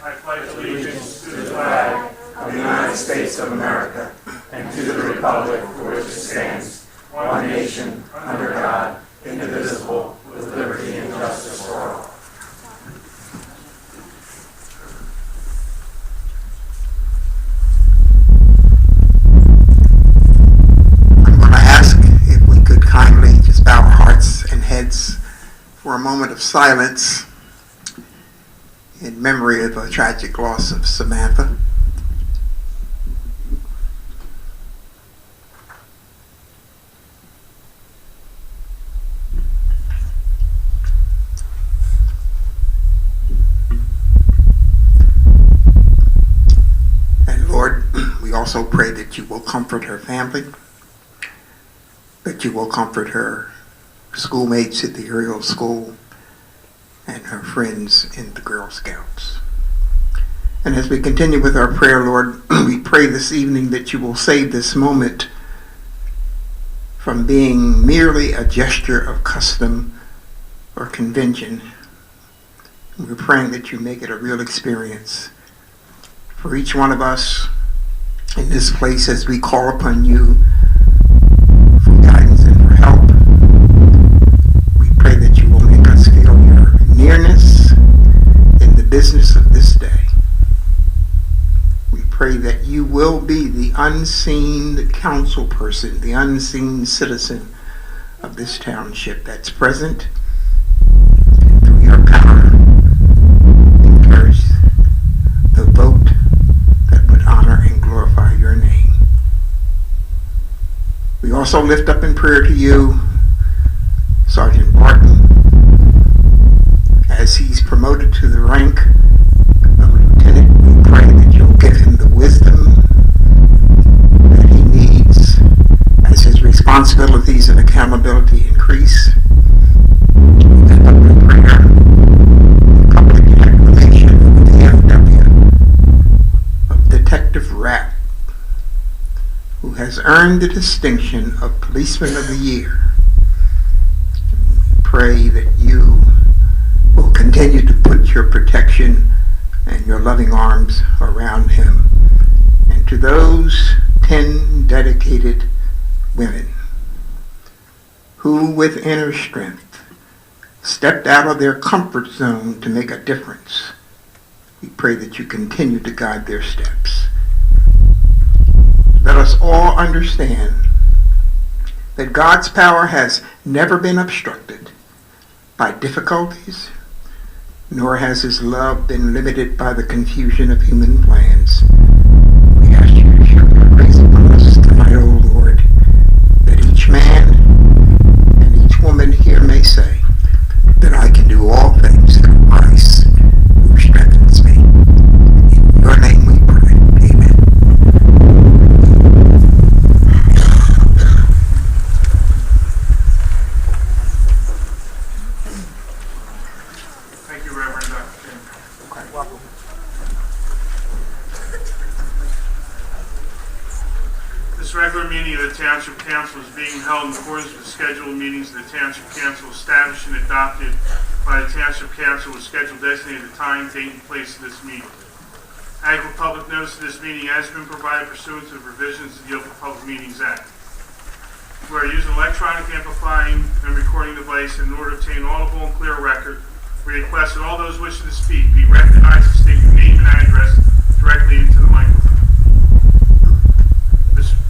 I pledge allegiance to the flag of the United States of America and to the republic for which it stands, one nation, under God, indivisible, with liberty and justice for all. I'm going to ask if we could kindly just bow our hearts and heads for a moment of silence in memory of a tragic loss of Samantha. And Lord, we also pray that you will comfort her family, that you will comfort her schoolmates at the Ariel School, and her friends in the Girl Scouts. And as we continue with our prayer, Lord, we pray this evening that you will save this moment from being merely a gesture of custom or convention. And we're praying that you make it a real experience for each one of us in this place as we call upon you for guidance and for help. We pray that you will make us feel your nearness in the business of this day. We pray that you will be the unseen council person, the unseen citizen of this township that's present, and through your power encourage the vote that would honor and glorify your name. We also lift up in prayer to you Sergeant Barton, as he's promoted to the rank of lieutenant. We pray that you'll give him the wisdom that he needs as his responsibilities and accountability increase. We lift up in prayer the public declaration of the FW of Detective Rapp, who has earned the distinction of Policeman of the Year. Pray that you will continue to put your protection and your loving arms around him. And to those 10 dedicated women who, with inner strength, stepped out of their comfort zone to make a difference, we pray that you continue to guide their steps. Let us all understand that God's power has never been obstructed by difficulties, nor has his love been limited by the confusion of human plans. We ask you to show your grace upon us tonight, O Lord, that each man and each woman here may say that I can do all things through Christ who strengthens me. In your name we pray. Amen. Thank you, Reverend Dr. King. Okay, welcome. This regular meeting of the Township Council is being held in accordance with scheduled meetings of the Township Council established and adopted by the Township Council with schedule designated the time, date, and place of this meeting. Adequate public notice of this meeting has been provided pursuant to the provisions of the Open Public Meetings Act. We are using electronic amplifying and recording device in order to obtain audible and clear record. We request that all those wishing to speak be recognized and state your name and address directly into the microphone.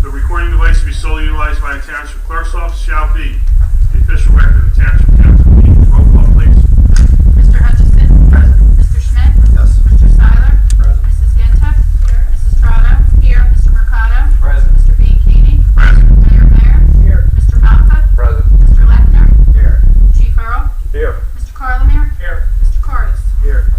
The recording device to be solely utilized by the Township Clerk's Office shall be the official record of the Township Council meeting. Roll call, please. Mr. Hutchison? Present. Mr. Schmidt? Yes. Mr. Seiler? Present. Mrs. Gintuck? Here. Mrs. Trotto? Here. Mr. Mercado? Present. Mr. Bianchini? Present. Mayor Mayer? Here. Mr. Malka? Present. Mr. Lechner? Here. Chief Earl? Here. Mr. Carlemere? Here. Mr. Cardis? Here.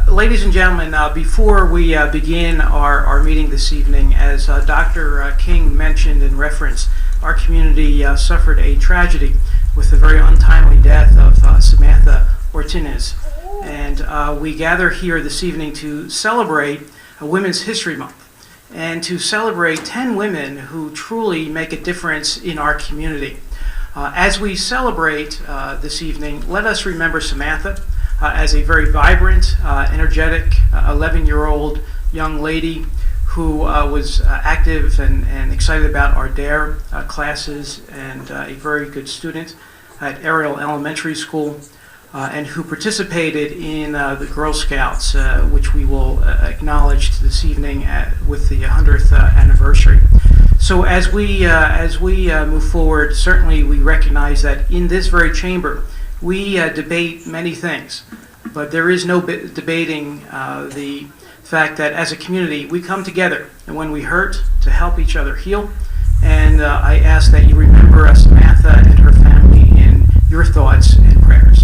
Ladies and gentlemen, before we begin our meeting this evening, as Dr. King mentioned in reference, our community suffered a tragedy with the very untimely death of Samantha Ortiz. And we gather here this evening to celebrate Women's History Month and to celebrate 10 women who truly make a difference in our community. As we celebrate this evening, let us remember Samantha as a very vibrant, energetic 11-year-old young lady who was active and excited about our DARE classes, and a very good student at Ariel Elementary School, and who participated in the Girl Scouts, which we will acknowledge this evening with the 100th anniversary. So as we move forward, certainly we recognize that in this very chamber, we debate many things, but there is no debating the fact that as a community, we come together, and when we hurt, to help each other heal. And I ask that you remember Samantha and her family in your thoughts and prayers.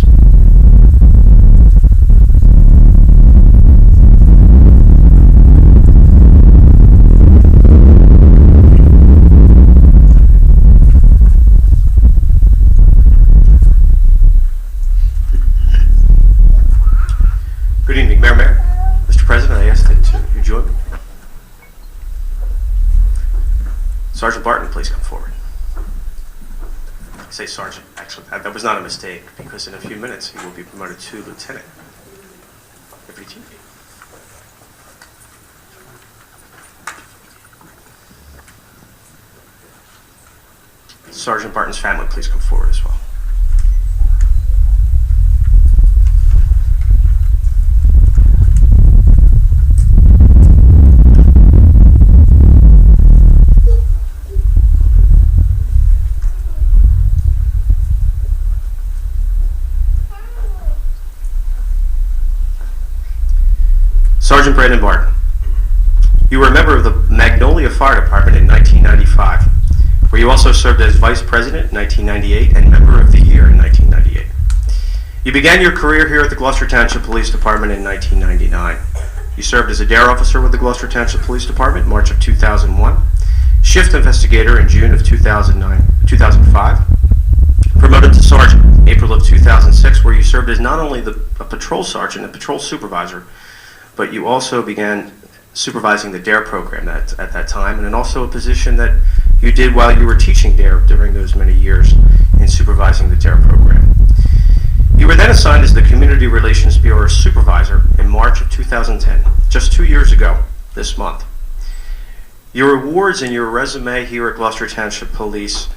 Good evening, Mayor. Mr. President, I ask that you join me. Sergeant Barton, please come forward. I say Sergeant, actually, that was not a mistake, because in a few minutes he will be promoted to Lieutenant. Every team. Sergeant Barton's family, please come forward as well. Sergeant Brandon Barton, you were a member of the Magnolia Fire Department in 1995, where you also served as Vice President in 1998 and Member of the Year in 1998. You began your career here at the Gloucester Township Police Department in 1999. You served as a DARE officer with the Gloucester Township Police Department in March of 2001, shift investigator in June of 2005, promoted to sergeant April of 2006, where you served as not only a patrol sergeant and patrol supervisor, but you also began supervising the DARE program at that time, and then also a position that you did while you were teaching DARE during those many years in supervising the DARE program. You were then assigned as the Community Relations Bureau Supervisor in March of 2010, just 2 years ago this month. Your awards and your resume here at Gloucester Township Police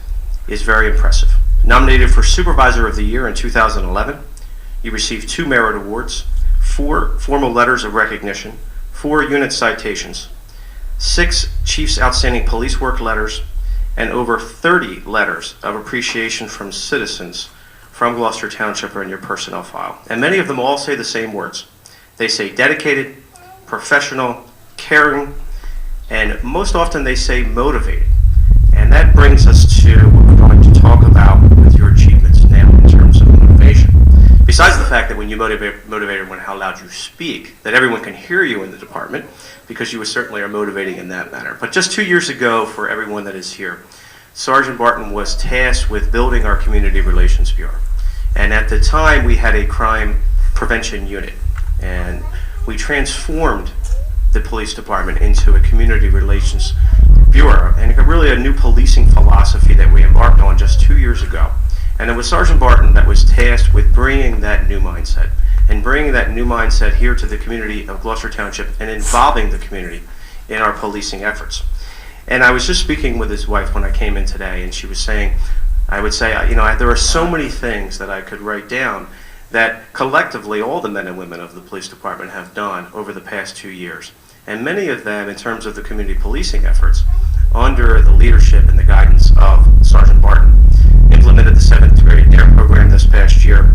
is very impressive. Nominated for Supervisor of the Year in 2011, you received 2 merit awards, 4 formal letters of recognition, 4 unit citations, 6 Chief's Outstanding Police Work letters, and over 30 letters of appreciation from citizens from Gloucester Township are in your personnel file. And many of them all say the same words. They say dedicated, professional, caring, and most often they say motivated. And that brings us to what we're going to talk about with your achievements now in terms of motivation. Besides the fact that when you motivated when how loud you speak, that everyone can hear you in the department, because you certainly are motivating in that manner. But just 2 years ago, for everyone that is here, Sergeant Barton was tasked with building our Community Relations Bureau. And at the time, we had a crime prevention unit. And we transformed the police department into a Community Relations Bureau, and really a new policing philosophy that we embarked on just 2 years ago. And it was Sergeant Barton that was tasked with bringing that new mindset, and bringing that new mindset here to the community of Gloucester Township and involving the community in our policing efforts. And I was just speaking with his wife when I came in today, and she was saying, I would say, there are so many things that I could write down that collectively all the men and women of the police department have done over the past 2 years. And many of them, in terms of the community policing efforts, under the leadership and the guidance of Sergeant Barton, implemented the 7th grade DARE program this past year,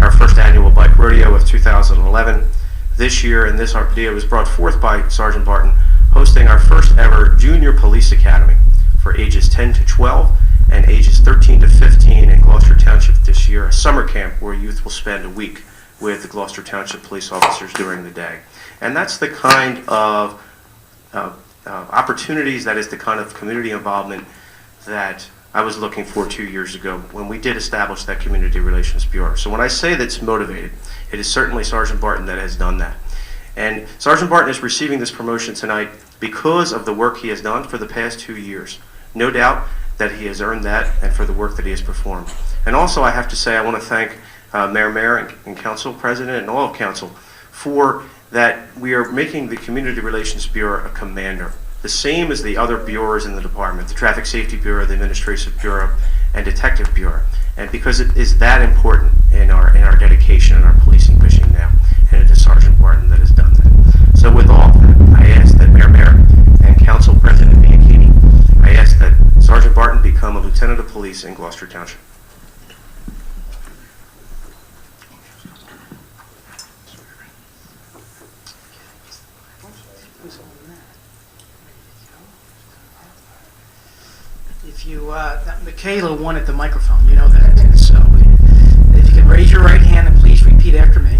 our first annual bike rodeo of 2011 this year, and this idea was brought forth by Sergeant Barton, hosting our first ever Junior Police Academy for ages 10 to 12 and ages 13 to 15 in Gloucester Township this year, a summer camp where youth will spend a week with the Gloucester Township police officers during the day. And that's the kind of opportunities, that is the kind of community involvement that I was looking for 2 years ago when we did establish that Community Relations Bureau. So when I say that's motivated, it is certainly Sergeant Barton that has done that. And Sergeant Barton is receiving this promotion tonight because of the work he has done for the past 2 years. No doubt that he has earned that and for the work that he has performed. And also, I have to say, I want to thank Mayor and Council President and all of Council for that we are making the Community Relations Bureau a commander, the same as the other bureaus in the department, the Traffic Safety Bureau, the Administrative Bureau, and Detective Bureau. And because it is that important in our dedication and our policing mission now, and it is Sergeant Barton that has done that. So with all that, I ask that Mayor and Council President Bianchini, I ask that Sergeant Barton become a Lieutenant of Police in Gloucester Township. If you, Michaela wanted the microphone, you know that. So if you can raise your right hand and please repeat after me.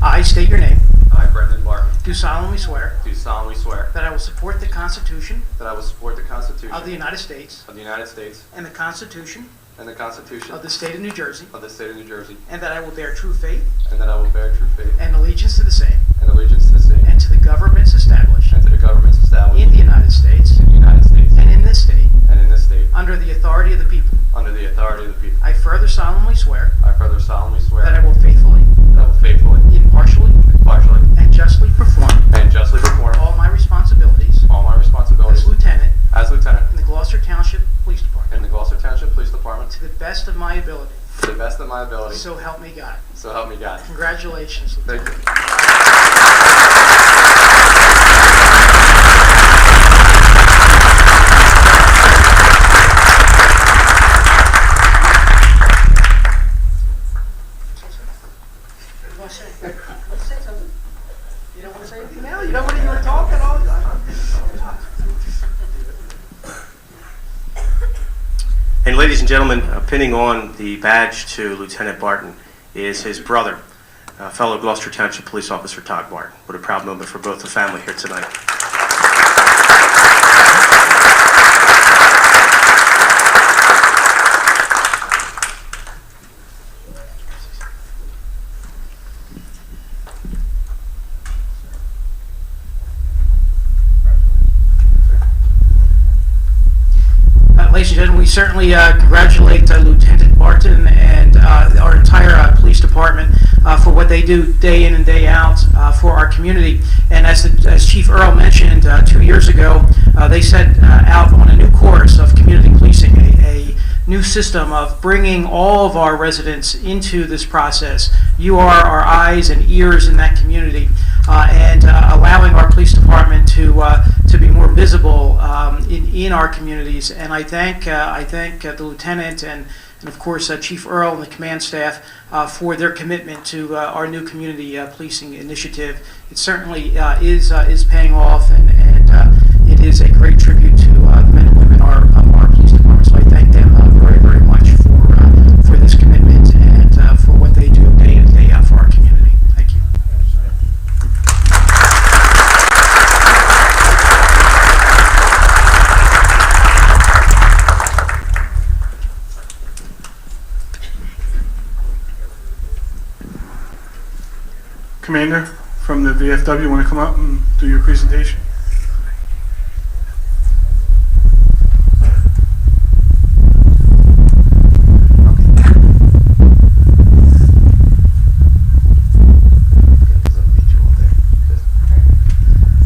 I state your name. I, Brendan Martin, Do solemnly swear do solemnly swear that I will support the Constitution that I will support the Constitution of the United States of the United States and the Constitution and the Constitution of the State of New Jersey, of the State of New Jersey, and that I will bear true faith and that I will bear true faith and allegiance to the same and allegiance to the same and to the governments established and to the governments established in the United States in the United States and in this state and in this state under the authority of the people. under the authority of the people. I further solemnly swear I further solemnly swear that I will faithfully, that I will faithfully, impartially, impartially, and justly perform and justly perform all my responsibilities all my responsibilities as lieutenant as Lieutenant in the Gloucester Township Police Department in the Gloucester Township Police Department to the best of my ability. to the best of my ability. So help me God. So help me God. Congratulations. Thank you. You don't want to say anything now? You don't want to hear talking all the time? And ladies and gentlemen, pinning on the badge to Lieutenant Barton is his brother, fellow Gloucester Township Police Officer Todd Barton. What a proud moment for both the family here tonight. Ladies and gentlemen, we certainly congratulate Lieutenant Barton and our entire police department for what they do day in and day out for our community. And as Chief Earl mentioned 2 years ago, they set out on a new course of community policing, a new system of bringing all of our residents into this process. You are our eyes and ears in that community, and allowing our police department to be more visible in our communities. And I thank the lieutenant and of course Chief Earl and the command staff for their commitment to our new community policing initiative. It certainly is paying off, and it is a great tribute to the men and women of our police department. So I thank them very, very much for this commitment and for what they do day in and day out for our community. Thank you. Commander from the VFW, want to come up and do your presentation?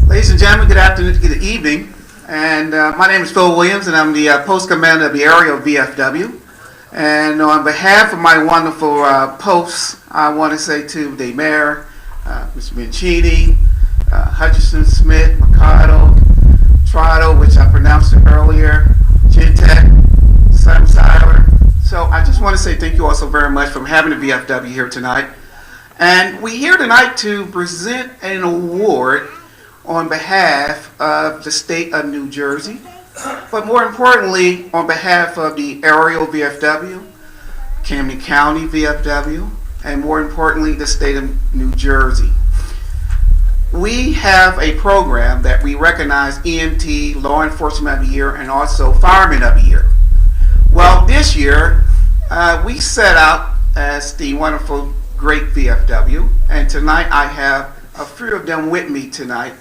Ladies and gentlemen, good afternoon, good evening. And my name is Phil Williams, and I'm the post commander of the area of VFW. And on behalf of my wonderful posts, I want to say to the mayor, Mr. Bianchini, Hutchinson, Smith, Mercado, Trotto, which I pronounced it earlier, Gentek, Simon. So I just want to say thank you all so very much for having the VFW here tonight. And we're here tonight to present an award on behalf of the state of New Jersey, but more importantly, on behalf of the aerial VFW, Camden County VFW, and more importantly, the state of New Jersey. We have a program that we recognize EMT, Law Enforcement of the Year, and also Fireman of the Year. Well, this year, we set out as the wonderful, great VFW, and tonight I have a few of them with me tonight.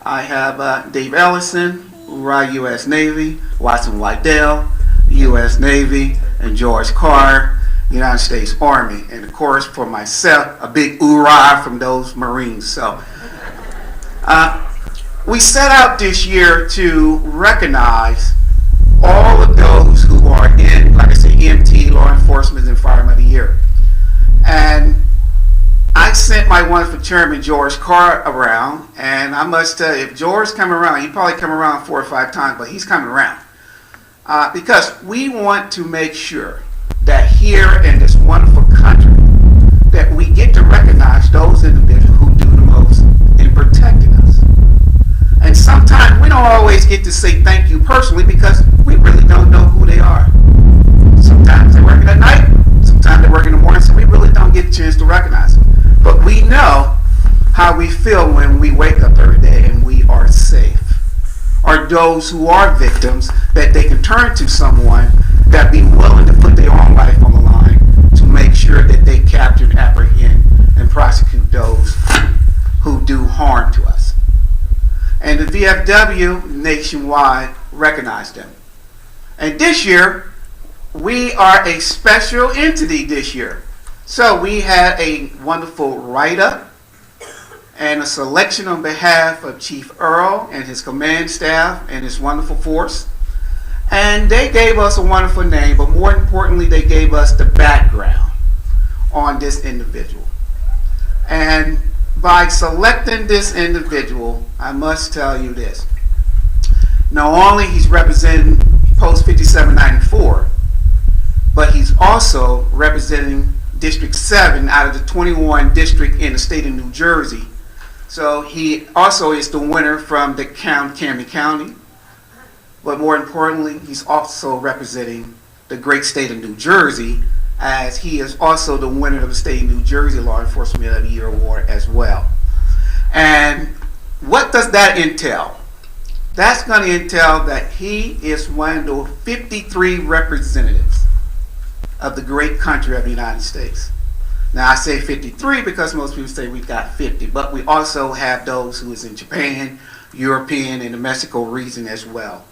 I have Dave Ellison, Uri U.S. Navy, Watson Waddell, U.S. Navy, and George Carr, United States Army. And of course, for myself, a big hoorah from those Marines. So we set out this year to recognize all of those who are in, like I say, EMT, law enforcement, and firemen of the year. And I sent my wonderful chairman, George Carr, around, and I must tell you, if George come around, he probably come around 4 or 5 times, but he's coming around. Because we want to make sure that here in this wonderful country, that we get to recognize those individuals who do the most in protecting us. And sometimes we don't always get to say thank you personally because we really don't know who they are. Sometimes they're working at night, sometimes they're working in the morning, so we really don't get a chance to recognize them. But we know how we feel when we wake up every day and we are safe. Or those who are victims, that they can turn to someone that be willing to put their own life on the line to make sure that they capture, apprehend, and prosecute those who do harm to us. And the VFW nationwide recognized them. And this year, we are a special entity this year. So we had a wonderful write-up and a selection on behalf of Chief Earl and his command staff and his wonderful force. And they gave us a wonderful name, but more importantly, they gave us the background on this individual. And by selecting this individual, I must tell you this. Not only he's representing Post 5794, but he's also representing District 7 out of the 21 district in the state of New Jersey. So he also is the winner from the Camden County. But more importantly, he's also representing the great state of New Jersey, as he is also the winner of the state of New Jersey Law Enforcement of the Year Award as well. And what does that entail? That's going to entail that he is one of the 53 representatives of the great country of the United States. Now I say 53 because most people say we've got 50, but we also have those who is in Japan, European, and the Mexico region as well.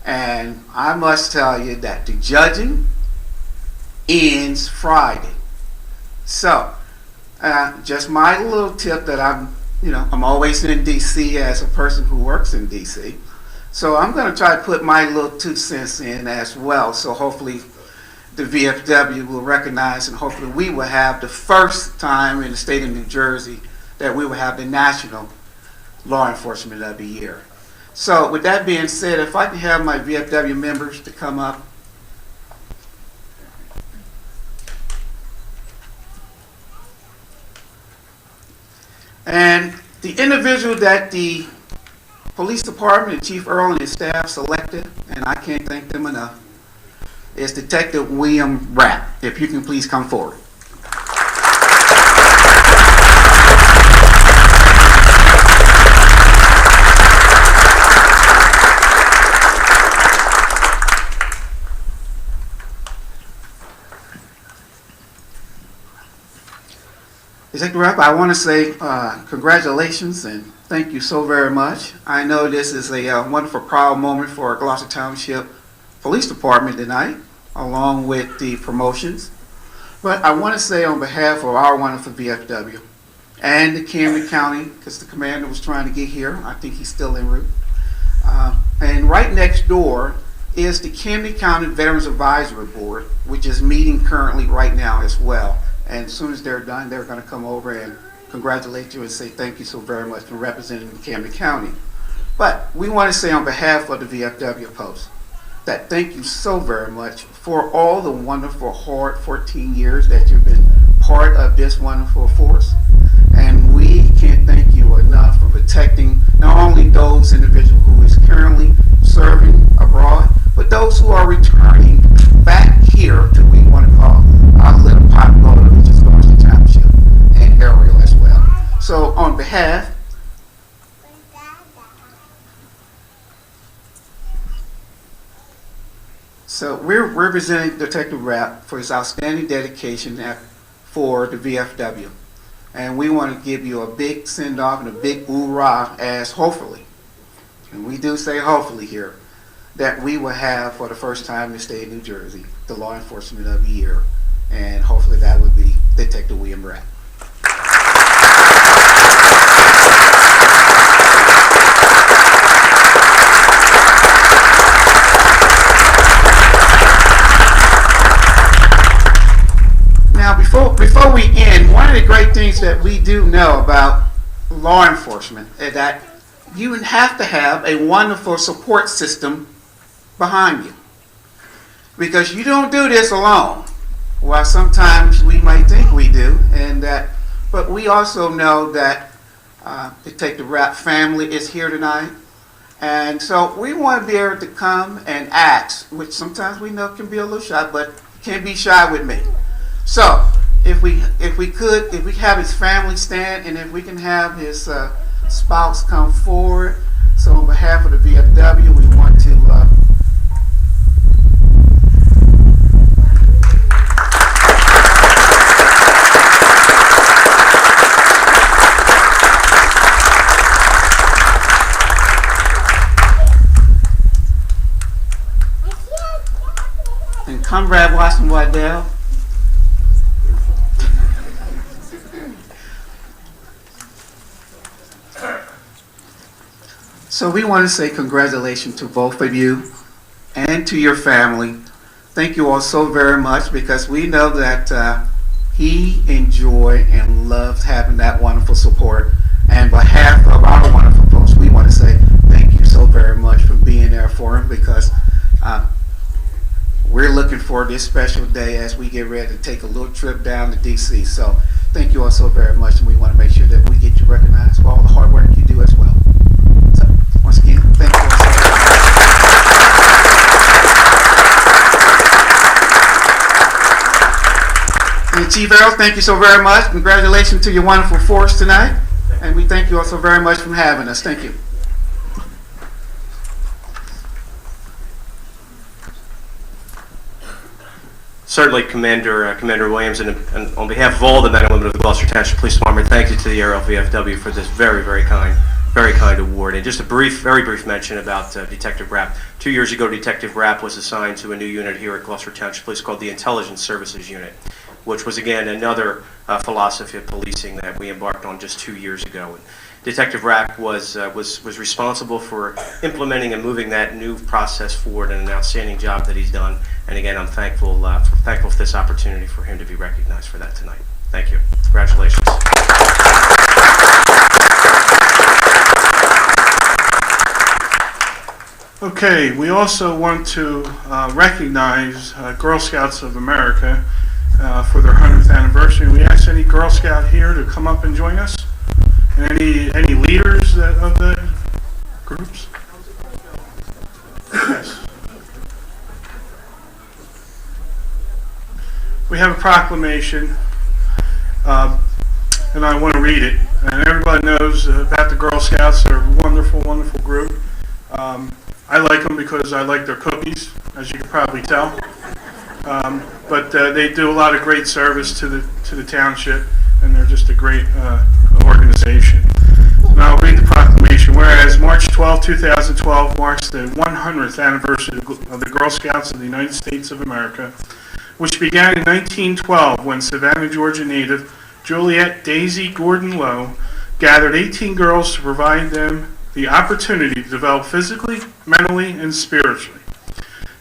And I must tell you that the judging ends Friday. So, just my little tip that I'm always in D.C. as a person who works in D.C. So I'm going to try to put my little 2 cents in as well. So hopefully the VFW will recognize, and hopefully we will have the first time in the state of New Jersey that we will have the National Law Enforcement of the Year. So with that being said, if I can have my VFW members to come up. And the individual that the police department and Chief Earl and his staff selected, and I can't thank them enough, is Detective William Rapp. If you can please come forward. Detective Rapp, I want to say congratulations and thank you so very much. I know this is a wonderful, proud moment for our Gloucester Township Police Department tonight, along with the promotions. But I want to say on behalf of our wonderful VFW and the Camden County, because the commander was trying to get here, I think he's still en route. And right next door is the Camden County Veterans Advisory Board, which is meeting currently right now as well. And as soon as they're done, they're going to come over and congratulate you and say thank you so very much for representing Camden County. But we want to say on behalf of the VFW Post that thank you so very much for all the wonderful, hard 14 years that you've been part of this wonderful force. And we can't thank you enough for protecting not only those individuals who is currently serving abroad, but those who are returning back here to we want to call our little pot of gold, which is Gloucester Township and Ariel as well. So on behalf So we're representing Detective Rapp for his outstanding dedication for the VFW. And we want to give you a big send-off and a big hoorah as hopefully, and we do say hopefully here, that we will have for the first time in the state of New Jersey, the Law Enforcement of the Year, and hopefully that would be Detective William Rapp. Now, before we end, one of the great things that we do know about law enforcement is that you have to have a wonderful support system behind you, because you don't do this alone. Well, sometimes we might think we do, but we also know that Detective Rapp family is here tonight, and so we want to be able to come and ask, which sometimes we know can be a little shy, but can't be shy with me. So, if we have his family stand, and if we can have his spouse come forward. So on behalf of the VFW, we want to and Comrade Washington Waddell. So we want to say congratulations to both of you and to your family. Thank you all so very much, because we know that he enjoyed and loved having that wonderful support. And on behalf of our wonderful folks, we want to say thank you so very much for being there for him, because we're looking for this special day as we get ready to take a little trip down to DC. So thank you all so very much, and we want to make sure that we get you recognized for all the hard work you do as well. So once again, thank you all so much. And Chief Earl, thank you so very much. Congratulations to your wonderful force tonight, and we thank you all so very much for having us. Thank you. Certainly, Commander Williams, and on behalf of all the men and women of the Gloucester Township Police Department, thank you to the RLVFW for this very, very kind award. And just a very brief mention about Detective Rapp. 2 years ago, Detective Rapp was assigned to a new unit here at Gloucester Township Police called the Intelligence Services Unit, which was again another philosophy of policing that we embarked on just 2 years ago. And Detective Rapp was responsible for implementing and moving that new process forward, and an outstanding job that he's done. And again, I'm thankful for this opportunity for him to be recognized for that tonight. Thank you. Congratulations. Okay, we also want to recognize Girl Scouts of America for their 100th anniversary. We ask any Girl Scout here to come up and join us. And any leaders of the groups? Yes. We have a proclamation, and I want to read it. And everybody knows about the Girl Scouts. They're a wonderful, wonderful group. I like them because I like their cookies, as you can probably tell. But they do a lot of great service to the township, and they're just a great organization. And I'll read the proclamation. Whereas March 12, 2012 marks the 100th anniversary of the Girl Scouts of the United States of America, which began in 1912 when Savannah, Georgia native Juliet Daisy Gordon Lowe gathered 18 girls to provide them the opportunity to develop physically, mentally, and spiritually.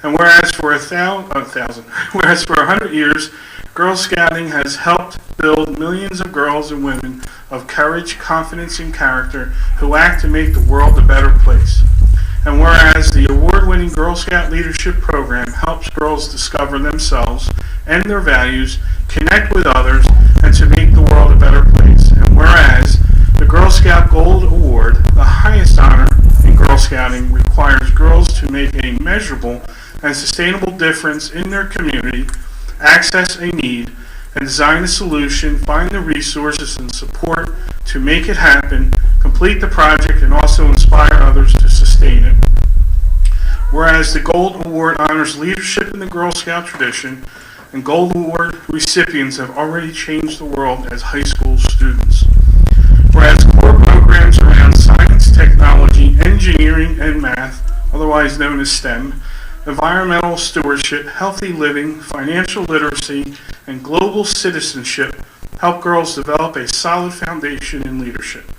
And whereas for 100 years, Girl Scouting has helped build millions of girls and women of courage, confidence, and character who act to make the world a better place. And whereas the award-winning Girl Scout Leadership Program helps girls discover themselves and their values, connect with others, and to make the world a better place. And whereas the Girl Scout Gold Award, the highest honor in Girl Scouting, requires girls to make a measurable and sustainable difference in their community, access a need, and design a solution, find the resources and support to make it happen, complete the project, and also inspire others to sustain it. Whereas the Gold Award honors leadership in the Girl Scout tradition, and Gold Award recipients have already changed the world as high school students. Whereas core programs around science, technology, engineering, and math, otherwise otherwise known as STEM, environmental stewardship, healthy living, financial literacy, and global citizenship help girls develop a solid foundation in leadership.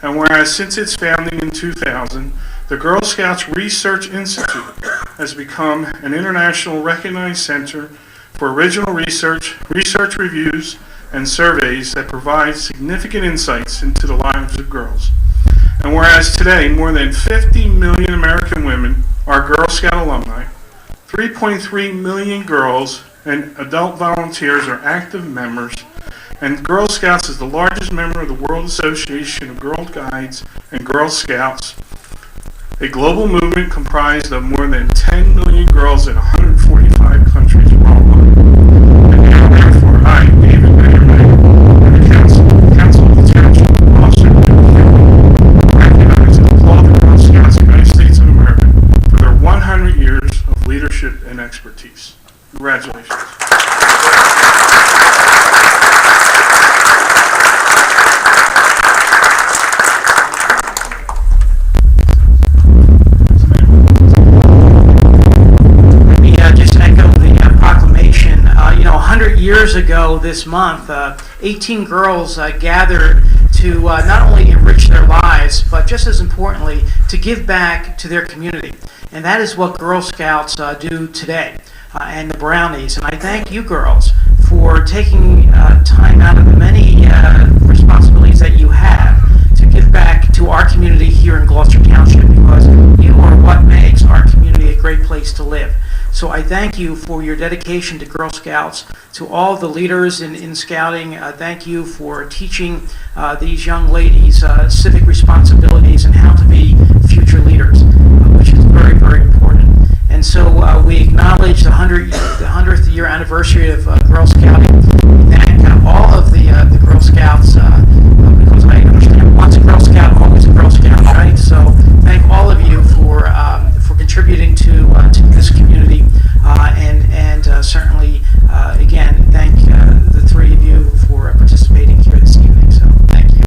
And whereas since its founding in 2000, the Girl Scouts Research Institute has become an international recognized center for original research, research reviews, and surveys that provide significant insights into the lives of girls. And whereas today more than 50 million American women are Girl Scout alumni, 3.3 million girls and adult volunteers are active members, and Girl Scouts is the largest member of the World Association of Girl Guides and Girl Scouts, a global movement comprised of more than 10 million girls in 145 countries worldwide. And therefore, I, David Mayer, and the Council of the Township of Gloucester, recognize and applaud the Girl Scouts of the United States of America for their 100 years of leadership and expertise. Congratulations. Years ago this month, 18 girls gathered to not only enrich their lives, but just as importantly, to give back to their community. And that is what Girl Scouts do today, and the Brownies. And I thank you girls for taking time out of the many responsibilities that you have to give back to our community here in Gloucester Township, because you are what makes our community a great place to live. So I thank you for your dedication to Girl Scouts, to all the leaders in Scouting. Thank you for teaching these young ladies civic responsibilities and how to be future leaders, which is very, very important. And so we acknowledge the 100th year anniversary of Girl Scouting. We thank all of the Girl Scouts, because I understand once a Girl Scout, always a Girl Scout, right? So thank all of you for contributing to this community, and certainly, again, thank the three of you for participating here this evening. So thank you.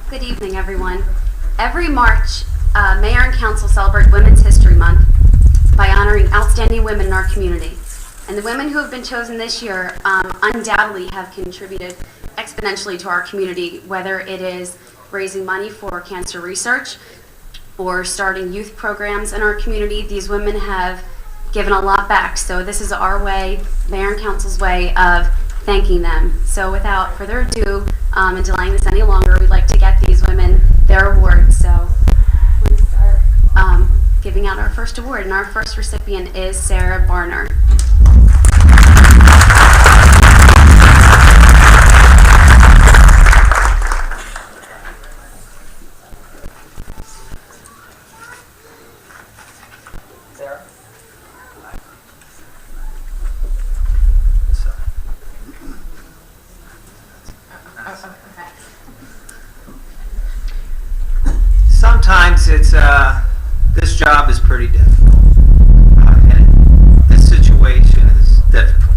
Good evening, everyone. Every March, Mayor and Council celebrate Women's History Month by honoring outstanding women in our community. And the women who have been chosen this year undoubtedly have contributed exponentially to our community, whether it is raising money for cancer research or starting youth programs in our community. These women have given a lot back, so this is our way, Mayor and Council's way of thanking them. So without further ado, and delaying this any longer, we'd like to get these women their awards. So I'm going to start giving out our first award, and our first recipient is Sarah Barner. Sometimes it's this job is pretty difficult, and this situation is difficult.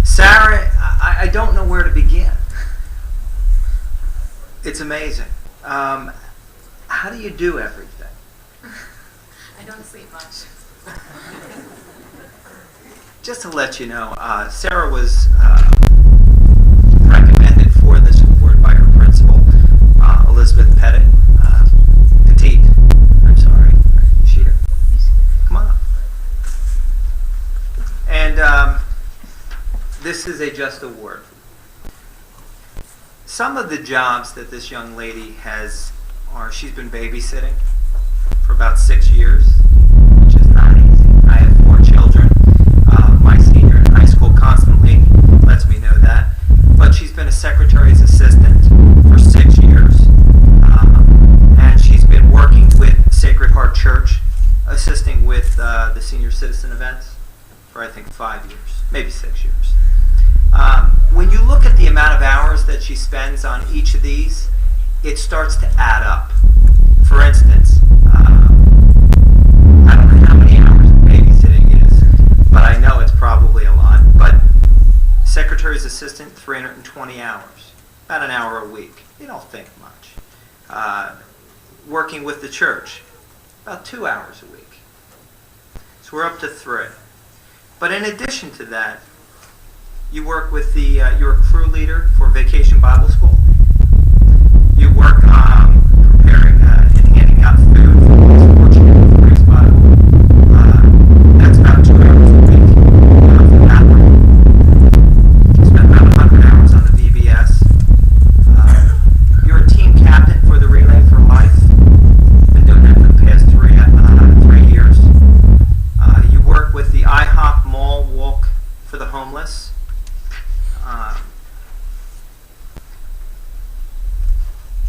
Sarah, I don't know where to begin. It's amazing. How do you do everything? I don't sleep much. Just to let you know, Sarah was recommended for this award by her principal, Elizabeth Pettit. I'm sorry. Is she here? Come on up. And this is a just award. Some of the jobs that this young lady has are she's been babysitting for about 6 years, which is not easy. I have 4 children. My senior in high school constantly lets me know that. But she's been a secretary's assistant for 6 years. And she's been working with Sacred Heart Church, assisting with the senior citizen events for I think 5 years, maybe 6 years. When you look at the amount of hours that she spends on each of these, it starts to add up. For instance, I don't know how many hours babysitting is, but I know it's probably a lot. But secretary's assistant, 320 hours, about an hour a week. You don't think much. Working with the church, about 2 hours a week. So we're up to 3. But in addition to that, you work with you're a crew leader for Vacation Bible School. You work preparing and handing out food for the less fortunate in Grace Bible. That's about 2 hours a week for that one. You spend about 100 hours on the VBS. You're a team captain for the Relay for Life. Been doing that for the past 3 years. You work with the IHOP Mall Walk for the Homeless.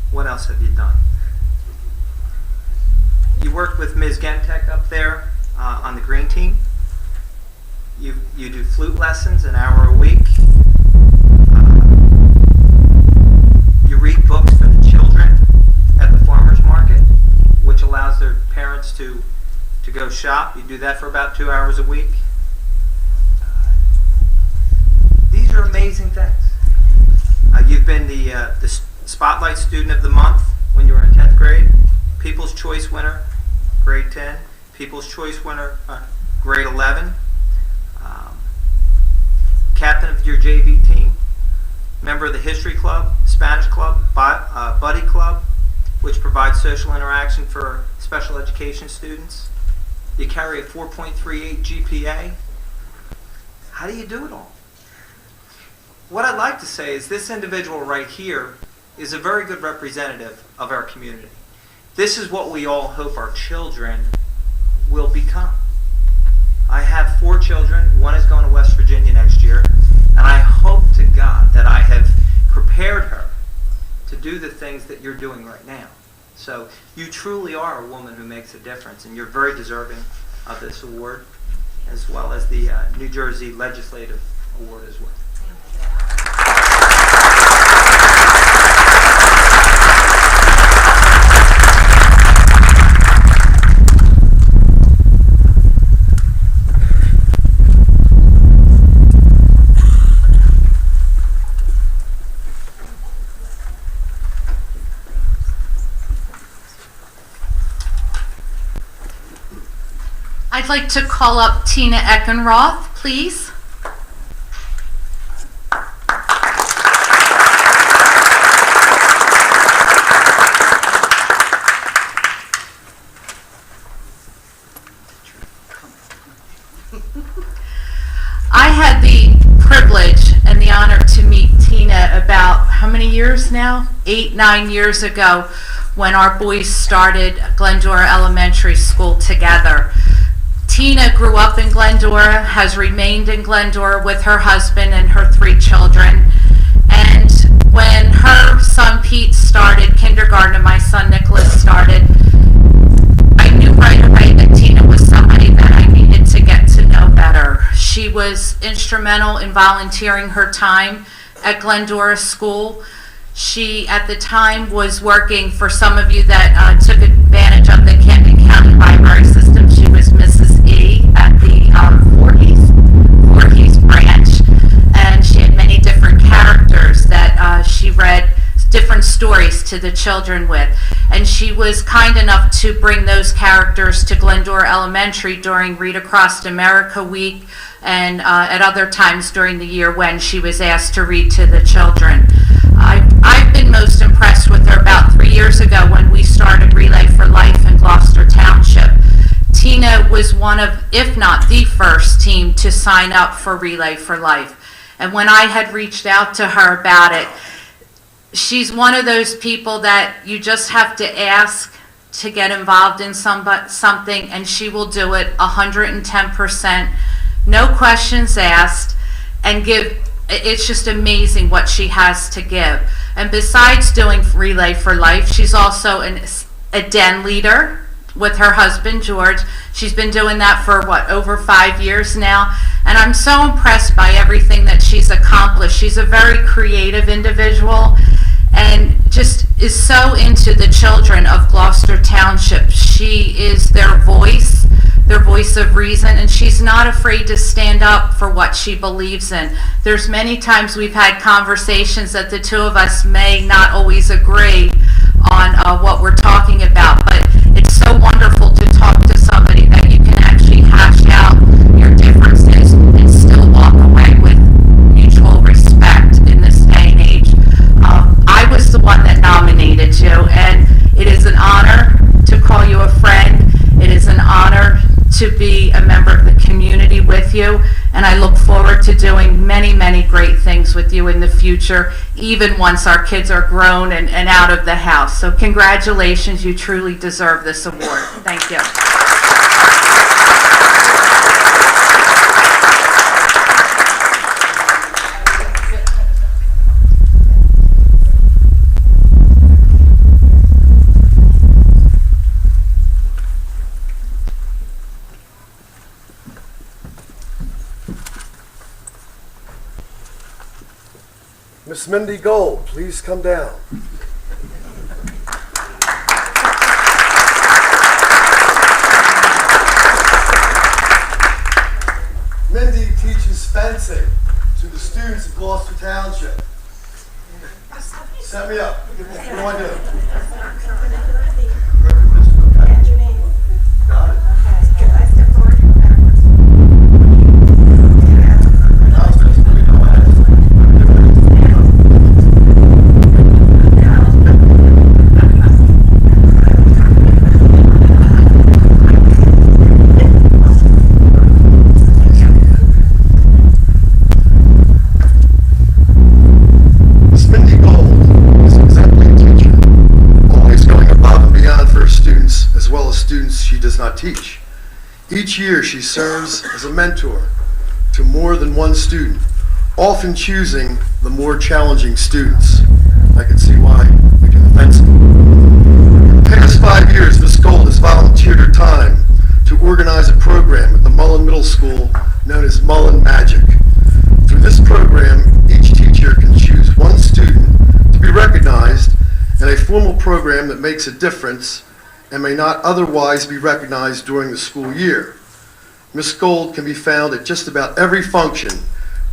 What else have you done? You worked with Ms. Gentek up there on the green team. You do flute lessons an hour a week. You read books for the children at the farmers market, which allows their parents to go shop. You do that for about 2 hours a week. These are amazing things. You've been the Spotlight Student of the Month when you were in 10th grade, People's Choice winner, grade 10, People's Choice winner, grade 11, captain of your JV team, member of the History Club, Spanish Club, Buddy Club, which provides social interaction for special education students. You carry a 4.38 GPA. How do you do it all? What I'd like to say is this individual right here is a very good representative of our community. This is what we all hope our children will become. I have 4 children. One is going to West Virginia next year. And I hope to God that I have prepared her to do the things that you're doing right now. So you truly are a woman who makes a difference, and you're very deserving of this award, as well as the New Jersey Legislative Award as well. I'd like to call up Tina Eckenroth, please. I had the privilege and the honor to meet Tina about how many years now? 8, 9 years ago, when our boys started Glendora Elementary School together. Tina grew up in Glendora, has remained in Glendora with her husband and her 3 children. And when her son Pete started kindergarten and my son Nicholas started, I knew right away that Tina was somebody that I needed to get to know better. She was instrumental in volunteering her time at Glendora School. She, at the time, was working, for some of you that took advantage of the Camden County Library System, she was Mrs. E at the Voorhees branch, and she had many different characters that she read different stories to the children with. And she was kind enough to bring those characters to Glendora Elementary during Read Across America Week and at other times during the year when she was asked to read to the children. I've been most impressed with her about 3 years ago when we started Relay for Life in Gloucester Township. Tina was one of, if not the first team to sign up for Relay for Life. And when I had reached out to her about it, she's one of those people that you just have to ask to get involved in something, and she will do it 110%, no questions asked, and give. It's just amazing what she has to give. And besides doing Relay for Life, she's also a den leader with her husband, George. She's been doing that for, over 5 years now. And I'm so impressed by everything that she's accomplished. She's a very creative individual and just is so into the children of Gloucester Township. She is their voice of reason, and she's not afraid to stand up for what she believes in. There's many times we've had conversations that the two of us may not always agree on what we're talking about, but it's so wonderful to talk to somebody that you can actually hash out your differences and still walk away with mutual respect in this day and age. I was the one that nominated you, and it is an honor to call you a friend. It is an honor to be a member of the community with you, and I look forward to doing many, many great things with you in the future, even once our kids are grown and out of the house. So congratulations, you truly deserve this award. Thank you. Miss Mindy Gold, please come down. Mindy teaches fencing to the students of Gloucester Township. Set me up. What do I do? Got it. Students she does not teach. Each year she serves as a mentor to more than one student, often choosing the more challenging students. I can see why we can offend them. For the past 5 years, Ms. Gold has volunteered her time to organize a program at the Mullen Middle School known as Mullen Magic. Through this program, each teacher can choose one student to be recognized in a formal program that makes a difference and may not otherwise be recognized during the school year. Ms. Gold can be found at just about every function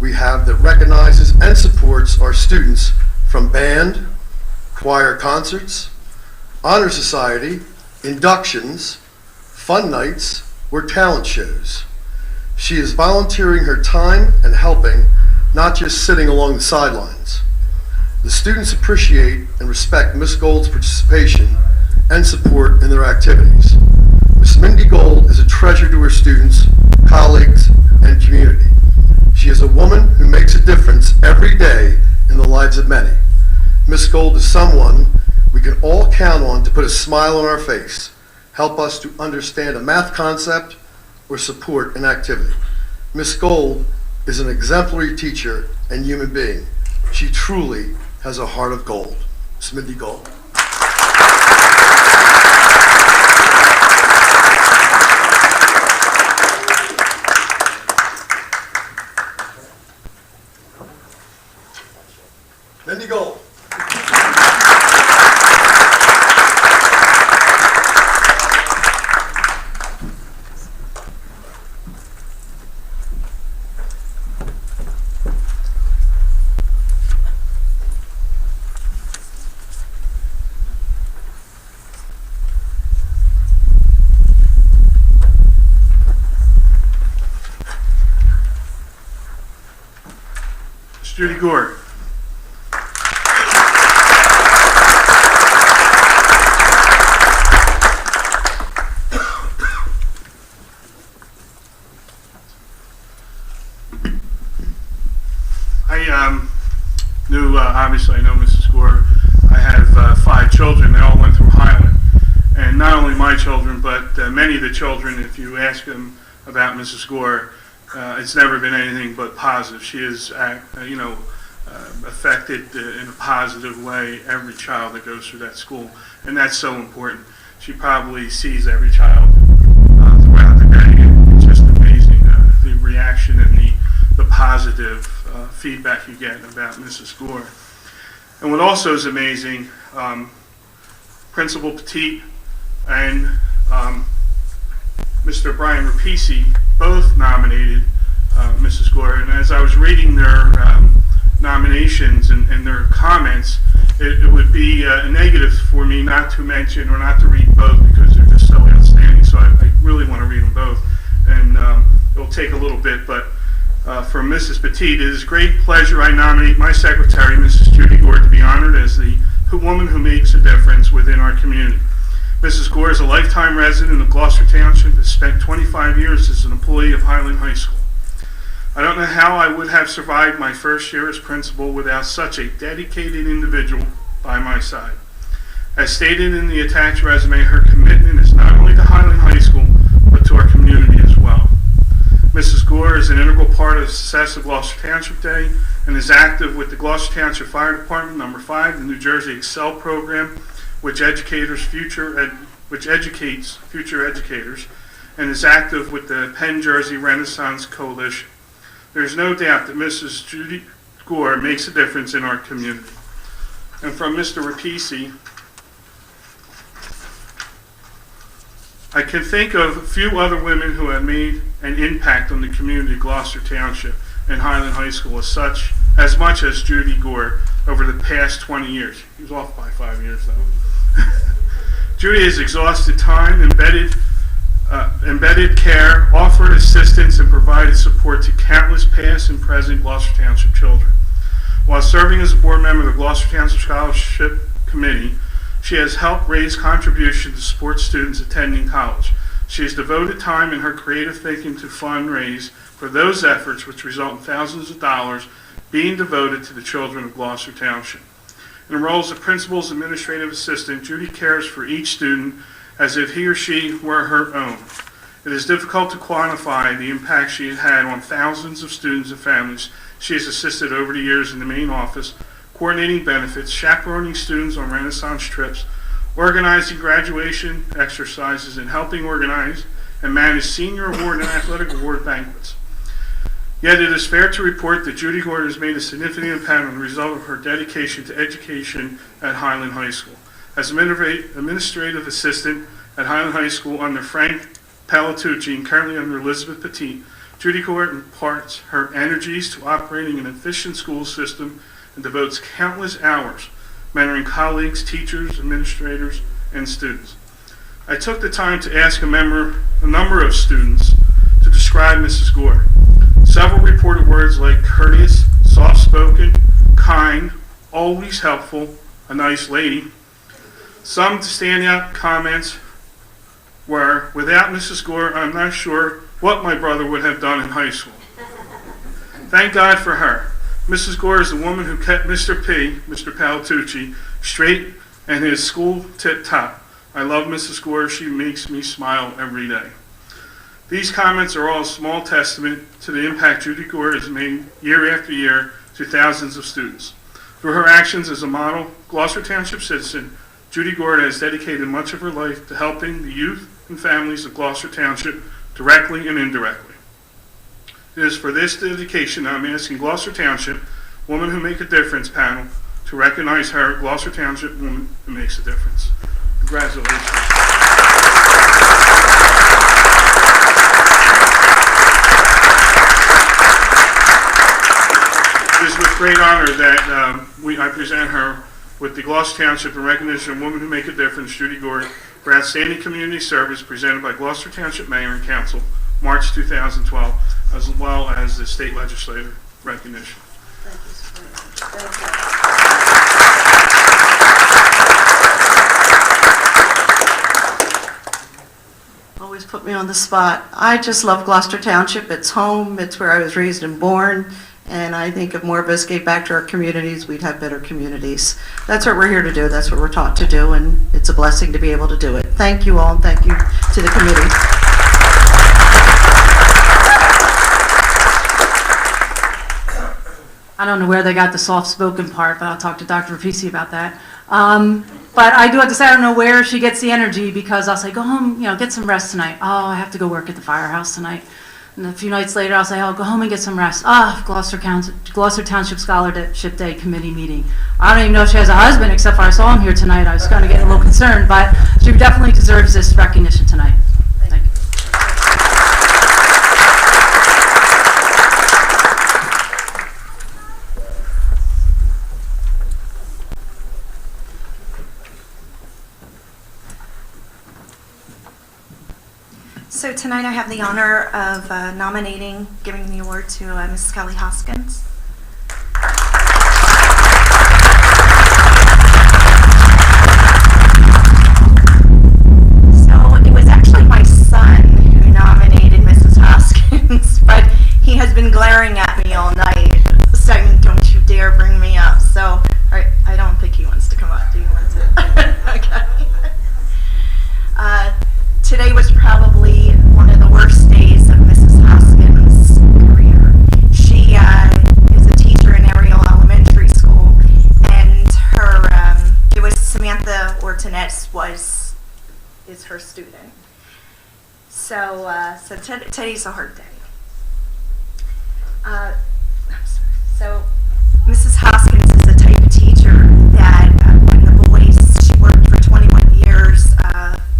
we have that recognizes and supports our students, from band, choir concerts, honor society, inductions, fun nights, or talent shows. She is volunteering her time and helping, not just sitting along the sidelines. The students appreciate and respect Ms. Gold's participation and support in their activities. Ms. Mindy Gold is a treasure to her students, colleagues, and community. She is a woman who makes a difference every day in the lives of many. Ms. Gold is someone we can all count on to put a smile on our face, help us to understand a math concept, or support an activity. Ms. Gold is an exemplary teacher and human being. She truly has a heart of gold. Ms. Mindy Gold. Mindy Gold. Judy Gore. obviously I know Mrs. Gore. I have 5 children. They all went through Highland. And not only my children, but many of the children, if you ask them about Mrs. Gore, it's never been anything but positive. She has, affected in a positive way every child that goes through that school. And that's so important. She probably sees every child throughout the day. And it's just amazing, the reaction and the positive feedback you get about Mrs. Gore. And what also is amazing, Principal Petit and Mr. Brian Rapisi both nominated Mrs. Gore. And as I was reading their nominations and their comments, it would be a negative for me not to mention or not to read both because they're just so outstanding. So I really want to read them both. And it'll take a little bit, but for Mrs. Petit, it is great pleasure I nominate my secretary, Mrs. Judy Gore, to be honored as the woman who makes a difference within our community. Mrs. Gore is a lifetime resident of Gloucester Township and has spent 25 years as an employee of Highland High School. I don't know how I would have survived my first year as principal without such a dedicated individual by my side. As stated in the attached resume, her commitment is not only to Highland High School, but to our community as well. Mrs. Gore is an integral part of the success of Gloucester Township Day and is active with the Gloucester Township Fire Department, number 5, the New Jersey Excel program, which educates future educators, and is active with the Penn Jersey Renaissance Coalition. There's no doubt that Mrs. Judy Gore makes a difference in our community. And from Mr. Rapisi, I can think of a few other women who have made an impact on the community of Gloucester Township and Highland High School as much as Judy Gore over the past 20 years. He was off by 5 years though. Judy has exhausted time, embedded care, offered assistance, and provided support to countless past and present Gloucester Township children. While serving as a board member of the Gloucester Township Scholarship Committee, she has helped raise contributions to support students attending college. She has devoted time in her creative thinking to fundraise for those efforts, which result in thousands of dollars being devoted to the children of Gloucester Township. In her role as a principal's administrative assistant, Judy cares for each student as if he or she were her own. It is difficult to quantify the impact she has had on thousands of students and families she has assisted over the years in the main office, coordinating benefits, chaperoning students on Renaissance trips, organizing graduation exercises, and helping organize and manage senior award and athletic award banquets. Yet it is fair to report that Judy Gore has made a significant impact on the result of her dedication to education at Highland High School. As administrative assistant at Highland High School under Frank Palatucci and currently under Elizabeth Petit, Judy Gore imparts her energies to operating an efficient school system and devotes countless hours mentoring colleagues, teachers, administrators, and students. I took the time to ask a number of students to describe Mrs. Gore. Several reported words like courteous, soft-spoken, kind, always helpful, a nice lady. Some standout comments were, without Mrs. Gore, I'm not sure what my brother would have done in high school. Thank God for her. Mrs. Gore is the woman who kept Mr. Palatucci, straight and his school tip-top. I love Mrs. Gore. She makes me smile every day. These comments are all a small testament to the impact Judy Gore has made year after year to thousands of students. Through her actions as a model Gloucester Township citizen, Judy Gore has dedicated much of her life to helping the youth and families of Gloucester Township directly and indirectly. It is for this dedication I'm asking Gloucester Township Woman Who Make a Difference panel to recognize her, Gloucester Township Woman Who Makes a Difference. Congratulations. It is with great honor that I present her with the Gloucester Township in recognition of Woman Who Make a Difference, Judy Gore, for outstanding community service presented by Gloucester Township Mayor and Council, March 2012, as well as the state legislative recognition. Always put me on the spot. I just love Gloucester Township. It's home. It's where I was raised and born. And I think if more of us gave back to our communities, we'd have better communities. That's what we're here to do. That's what we're taught to do, and it's a blessing to be able to do it. Thank you all, and thank you to the committee. I don't know where they got the soft-spoken part, but I'll talk to Dr. Rapisi about that. But I do have to say, I don't know where she gets the energy, because I'll say, go home, get some rest tonight. Oh, I have to go work at the firehouse tonight. And a few nights later, I'll say, oh, go home and get some rest. Gloucester Township Scholarship Day Committee meeting. I don't even know if she has a husband, except for I saw him here tonight. I was kind of getting a little concerned, but she definitely deserves this recognition tonight. Thank you. So tonight I have the honor of giving the award to Mrs. Kelly Hoskins. So it was actually my son who nominated Mrs. Hoskins, but he has been glaring at me all night saying, don't you dare bring me up. So I don't think he wants to come up. Do you want to? Okay. Today was probably one of the worst days of Mrs. Hoskins' career. She is a teacher in Ariel Elementary School, and it was Samantha Ortinet is her student. So today's a hard day. I'm sorry. So Mrs. Hoskins is the type of teacher that when the boys, she worked for 21 years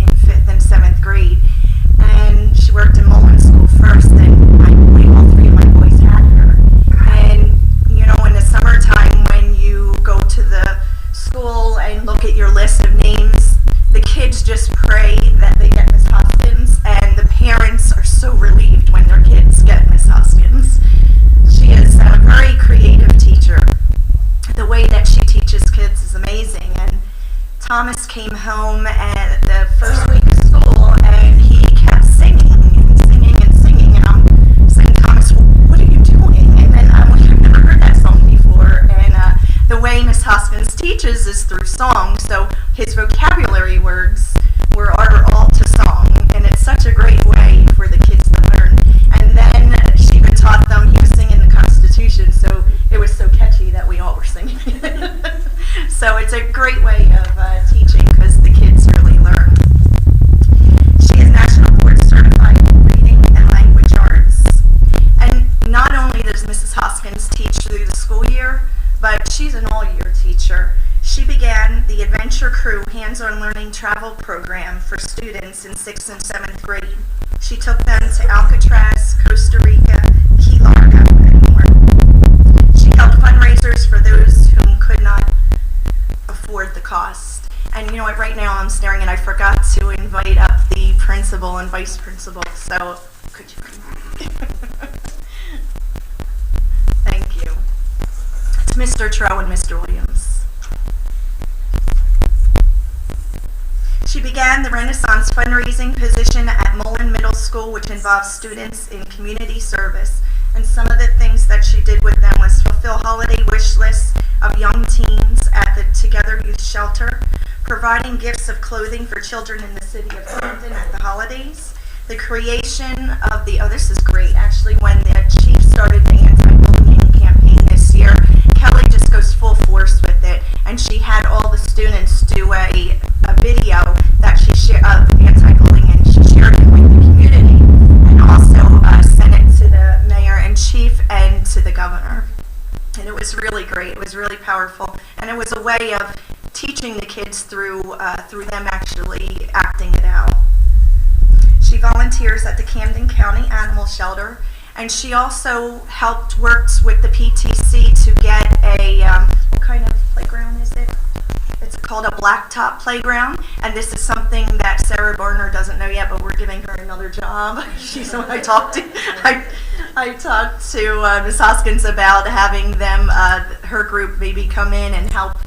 in 5th and 7th grade, and she worked in Mullen School first, and I believe all three of my boys had her. And in the summertime when you go to the school and look at your list of names, the kids just pray that they get Miss Hoskins, and the parents are so relieved when their kids get Miss Hoskins. She is a very creative teacher. The way that she teaches kids is amazing. And Thomas came home at the first week of school, and he kept singing and singing and singing. And I'm saying, Thomas, what are you doing? And then I'm like, I've never heard that song before. And the way Miss Hoskins teaches is through song, so his vocabulary words are all to song, and it's such a great way for the kids to learn. And then she even taught them, he was singing the Constitution, so it was so catchy that we all were singing. So it's a great way of teaching because the kids really learn. She is National Board Certified in Reading and Language Arts. And not only does Mrs. Hoskins teach through the school year, but she's an all-year teacher. She began the Adventure Crew hands-on learning travel program for students in 6th and 7th grade. She took them to Alcatraz, Costa Rica, Key Largo, and more. She held fundraisers for those whom could not afford the cost. And you know what, right now I'm staring and I forgot to invite up the principal and vice principal, so could you come? Thank you. It's Mr. Trow and Mr. Williams. She began the Renaissance fundraising position at Mullen Middle School, which involves students in community service. And some of the things that she did with them was fulfill holiday wish lists of young teens at the Together Youth Shelter, providing gifts of clothing for children in the city of Camden at the holidays, the creation of this is great, actually, when the chief started the anti-bullying campaign this year, Kelly just goes full force with it, and she had all the students do a video that she shared of anti-bullying, and she shared it with the community, and also sent it to the mayor and chief and to the governor. And it was really great. It was really powerful, and it was a way of teaching the kids through them actually acting it out. She volunteers at the Camden County Animal Shelter, and she also worked with the PTC to get what kind of playground is it? It's called a blacktop playground, and this is something that Sarah Barner doesn't know yet, but we're giving her another job. She's the one I talked to. I talked to Ms. Hoskins about having them, her group, maybe come in and help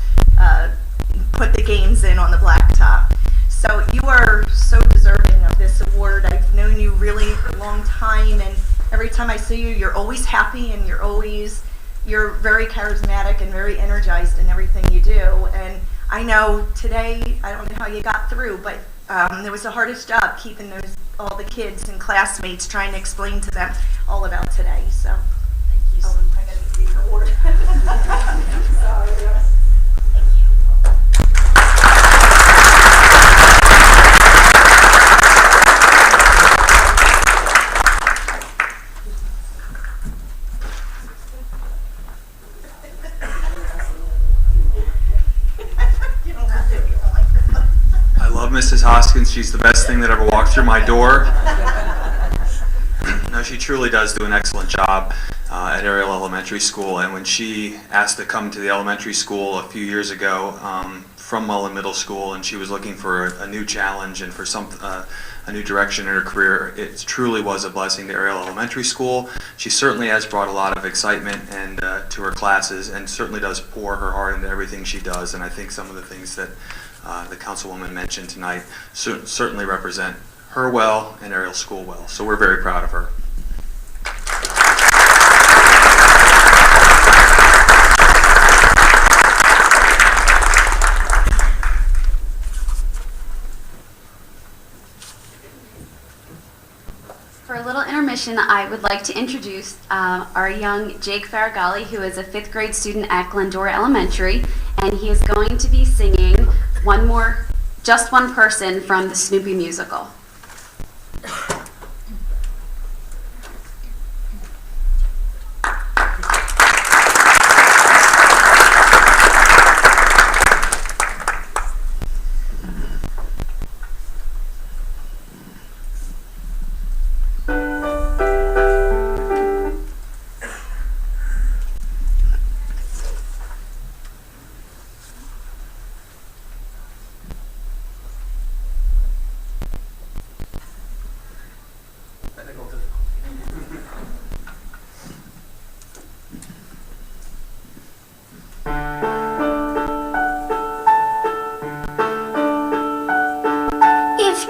put the games in on the blacktop. So you are so deserving of this award. I've known you really a long time, and every every time I see you, you're always happy and you're very charismatic and very energized in everything you do. And I know today, I don't know how you got through, but it was the hardest job keeping all the kids and classmates, trying to explain to them all about today. So, thank you. Oh, I'm trying to be in order. Sorry. I love Mrs. Hoskins. She's the best thing that ever walked through my door. No, she truly does do an excellent job at Ariel Elementary School. And when she asked to come to the elementary school a few years ago from Mullen Middle School, and she was looking for a new challenge and for a new direction in her career, it truly was a blessing to Ariel Elementary School. She certainly has brought a lot of excitement and to her classes, and certainly does pour her heart into everything she does. And I think some of the things that the Councilwoman mentioned tonight certainly represent her well and Ariel School well. So we're very proud of her. For a little intermission, I would like to introduce our young Jake Faragalli, who is a 5th grade student at Glendora Elementary, and he is going to be singing Just One Person from the Snoopy musical.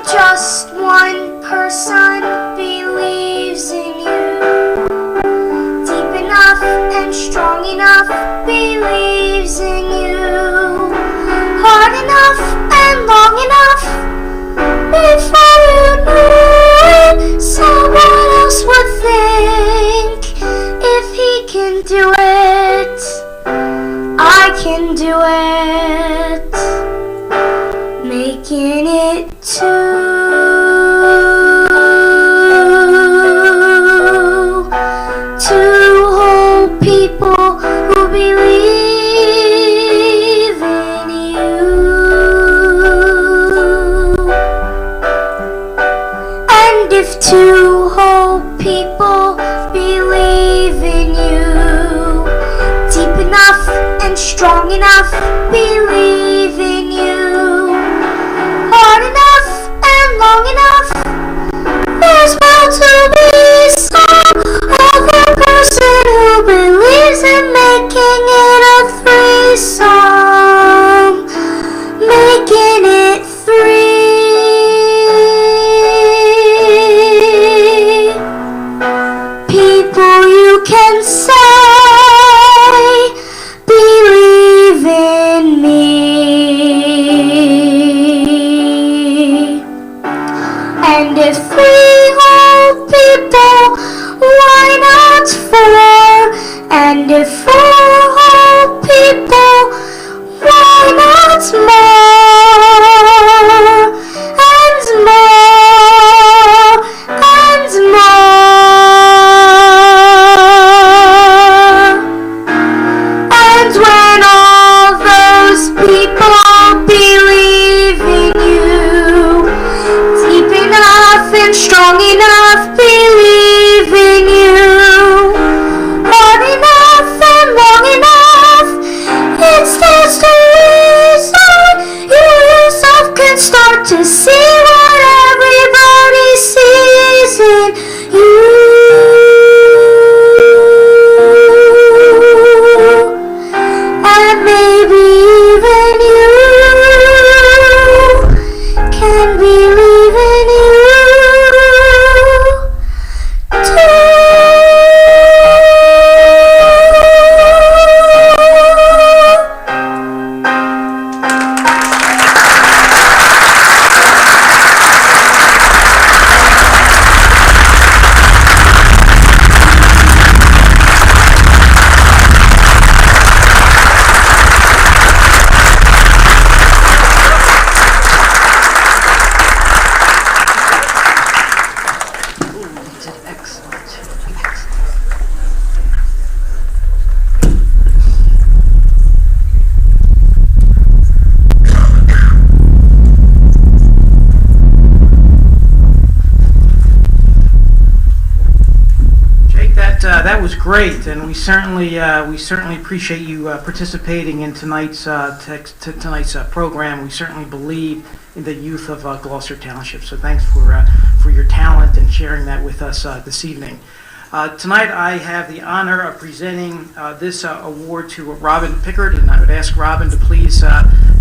Just one person believes in you, deep enough and strong enough, believes in you, hard enough and long enough, before you knew it, someone else would think, if he can do it, I can do it, making it too. People who believe in you, and if 2 whole people believe in you, deep enough and strong enough, believe in you, hard enough and long enough, there's bound to be some other person who believes in making it a threesome, making it 3. People you can say believe in me, and if 3 whole people, why not 4? And if 4 whole people, why not more? And more, and more. And when all those people believe in you, deep enough and strong enough, believe in you, hard enough and long enough, it's just a reason you yourself can start to see what everybody sees in you. And maybe even you can believe in you. That was great, and we certainly appreciate you participating in tonight's program. We certainly believe in the youth of Gloucester Township. So thanks for your talent and sharing that with us this evening. Tonight I have the honor of presenting this award to Robin Pickard, and I would ask Robin to please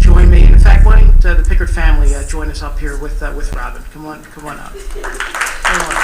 join me. In fact, why don't the Pickard family join us up here with Robin? Come on up. Come on.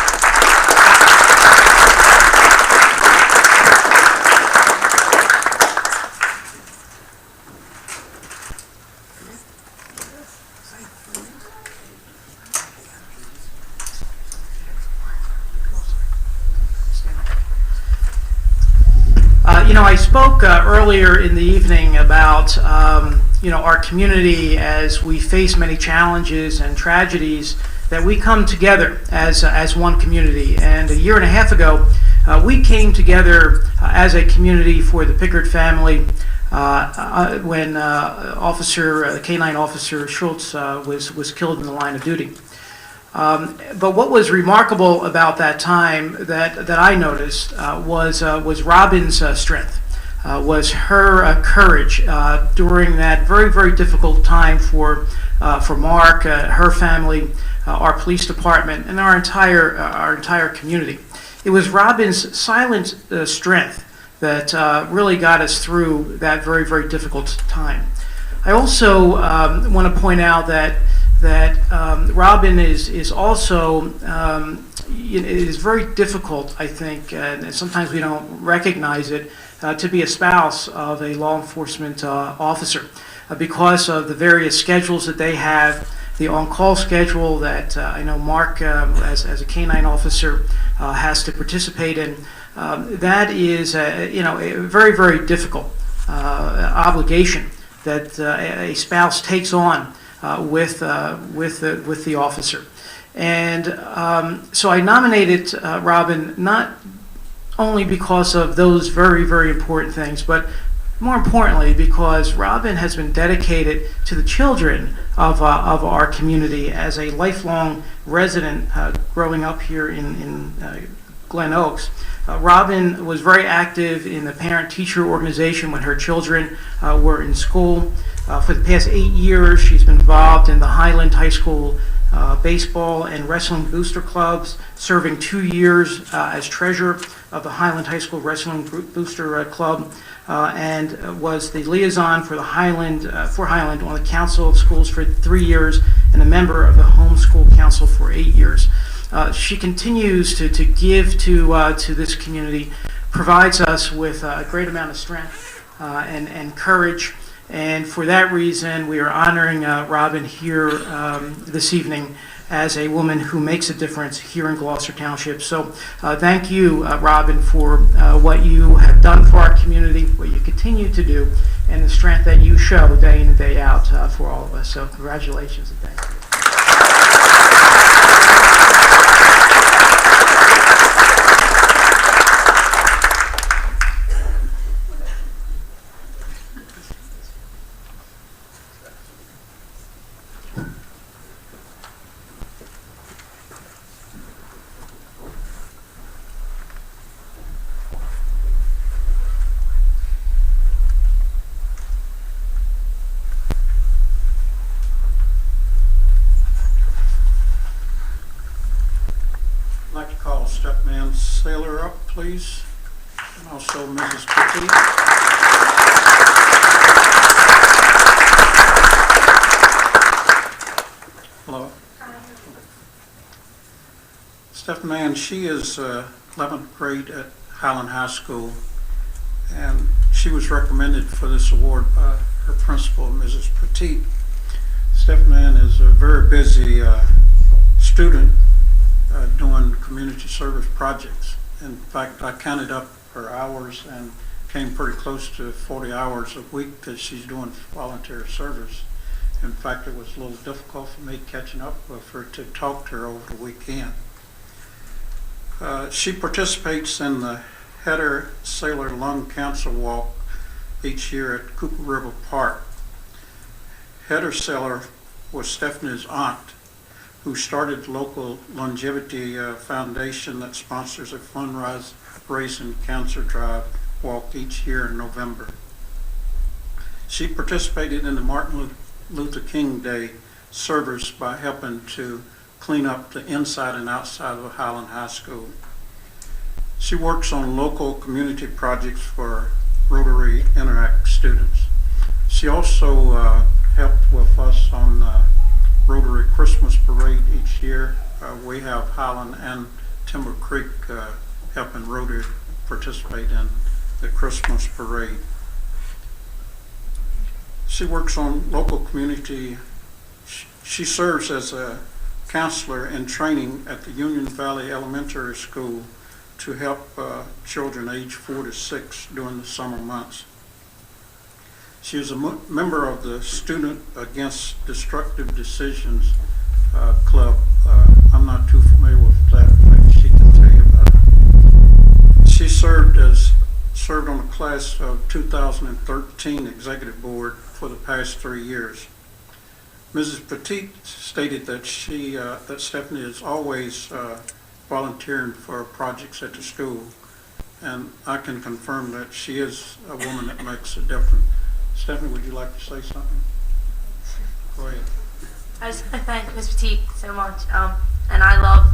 I spoke earlier in the evening about our community as we face many challenges and tragedies, that we come together as one community. And a year and a half ago, we came together as a community for the Pickard family when K-9 Officer Schultz was killed in the line of duty. But what was remarkable about that time that I noticed was Robin's strength, was her courage during that very, very difficult time for Mark, her family, our police department, and our entire community. It was Robin's silent strength that really got us through that very, very difficult time. I also want to point out that Robin is also, it is very difficult, I think, and sometimes we don't recognize it, to be a spouse of a law enforcement officer because of the various schedules that they have, the on-call schedule that I know Mark, as a K-9 officer, has to participate in. That is, a very, very difficult obligation that a spouse takes on with the officer. And so I nominated Robin not only because of those very, very important things, but more importantly because Robin has been dedicated to the children of our community as a lifelong resident growing up here in Glen Oaks. Robin was very active in the parent-teacher organization when her children were in school. For the past 8 years, she's been involved in the Highland High School baseball and wrestling booster clubs, serving 2 years as treasurer of the Highland High School Wrestling Booster Club, and was the liaison for Highland on the Council of Schools for 3 years, and a member of the Home School Council for 8 years. She continues to give to this community, provides us with a great amount of strength and courage. And for that reason, we are honoring Robin here this evening as a woman who makes a difference here in Gloucester Township. So thank you, Robin, for what you have done for our community, what you continue to do, and the strength that you show day in and day out for all of us. So congratulations and thank you. I'd like to call Stepman Sailor up, please, and also Mrs. Petit. Hello. Stepman, she is 11th grade at Highland High School, and she was recommended for this award by her principal, Mrs. Petit. Stepman is a very busy student doing community service projects. In fact, I counted up her hours and came pretty close to 40 hours a week that she's doing volunteer service. In fact, it was a little difficult for me catching up with her to talk to her over the weekend. She participates in the Header Sailor Lung Cancer Walk each year at Cooper River Park. Header Sailor was Stephanie's aunt, who started the local longevity foundation that sponsors a fundraising cancer drive walk each year in November. She participated in the Martin Luther King Day service by helping to clean up the inside and outside of Highland High School. She works on local community projects for Rotary Interact students. She also helped with us on Rotary Christmas Parade each year. We have Highland and Timber Creek helping Rotary participate in the Christmas Parade. She works on local community. She serves as a counselor in training at the Union Valley Elementary School to help children age 4 to 6 during the summer months. She is a member of the Student Against Destructive Decisions Club. I'm not too familiar with that. Maybe she can tell you about it. She served on the class of 2013 executive board for the past 3 years. Mrs. Petit stated that that Stephanie is always volunteering for projects at the school, and I can confirm that she is a woman that makes a difference. Stephanie, would you like to say something? Go ahead. I just want to thank Ms. Petit so much, and I love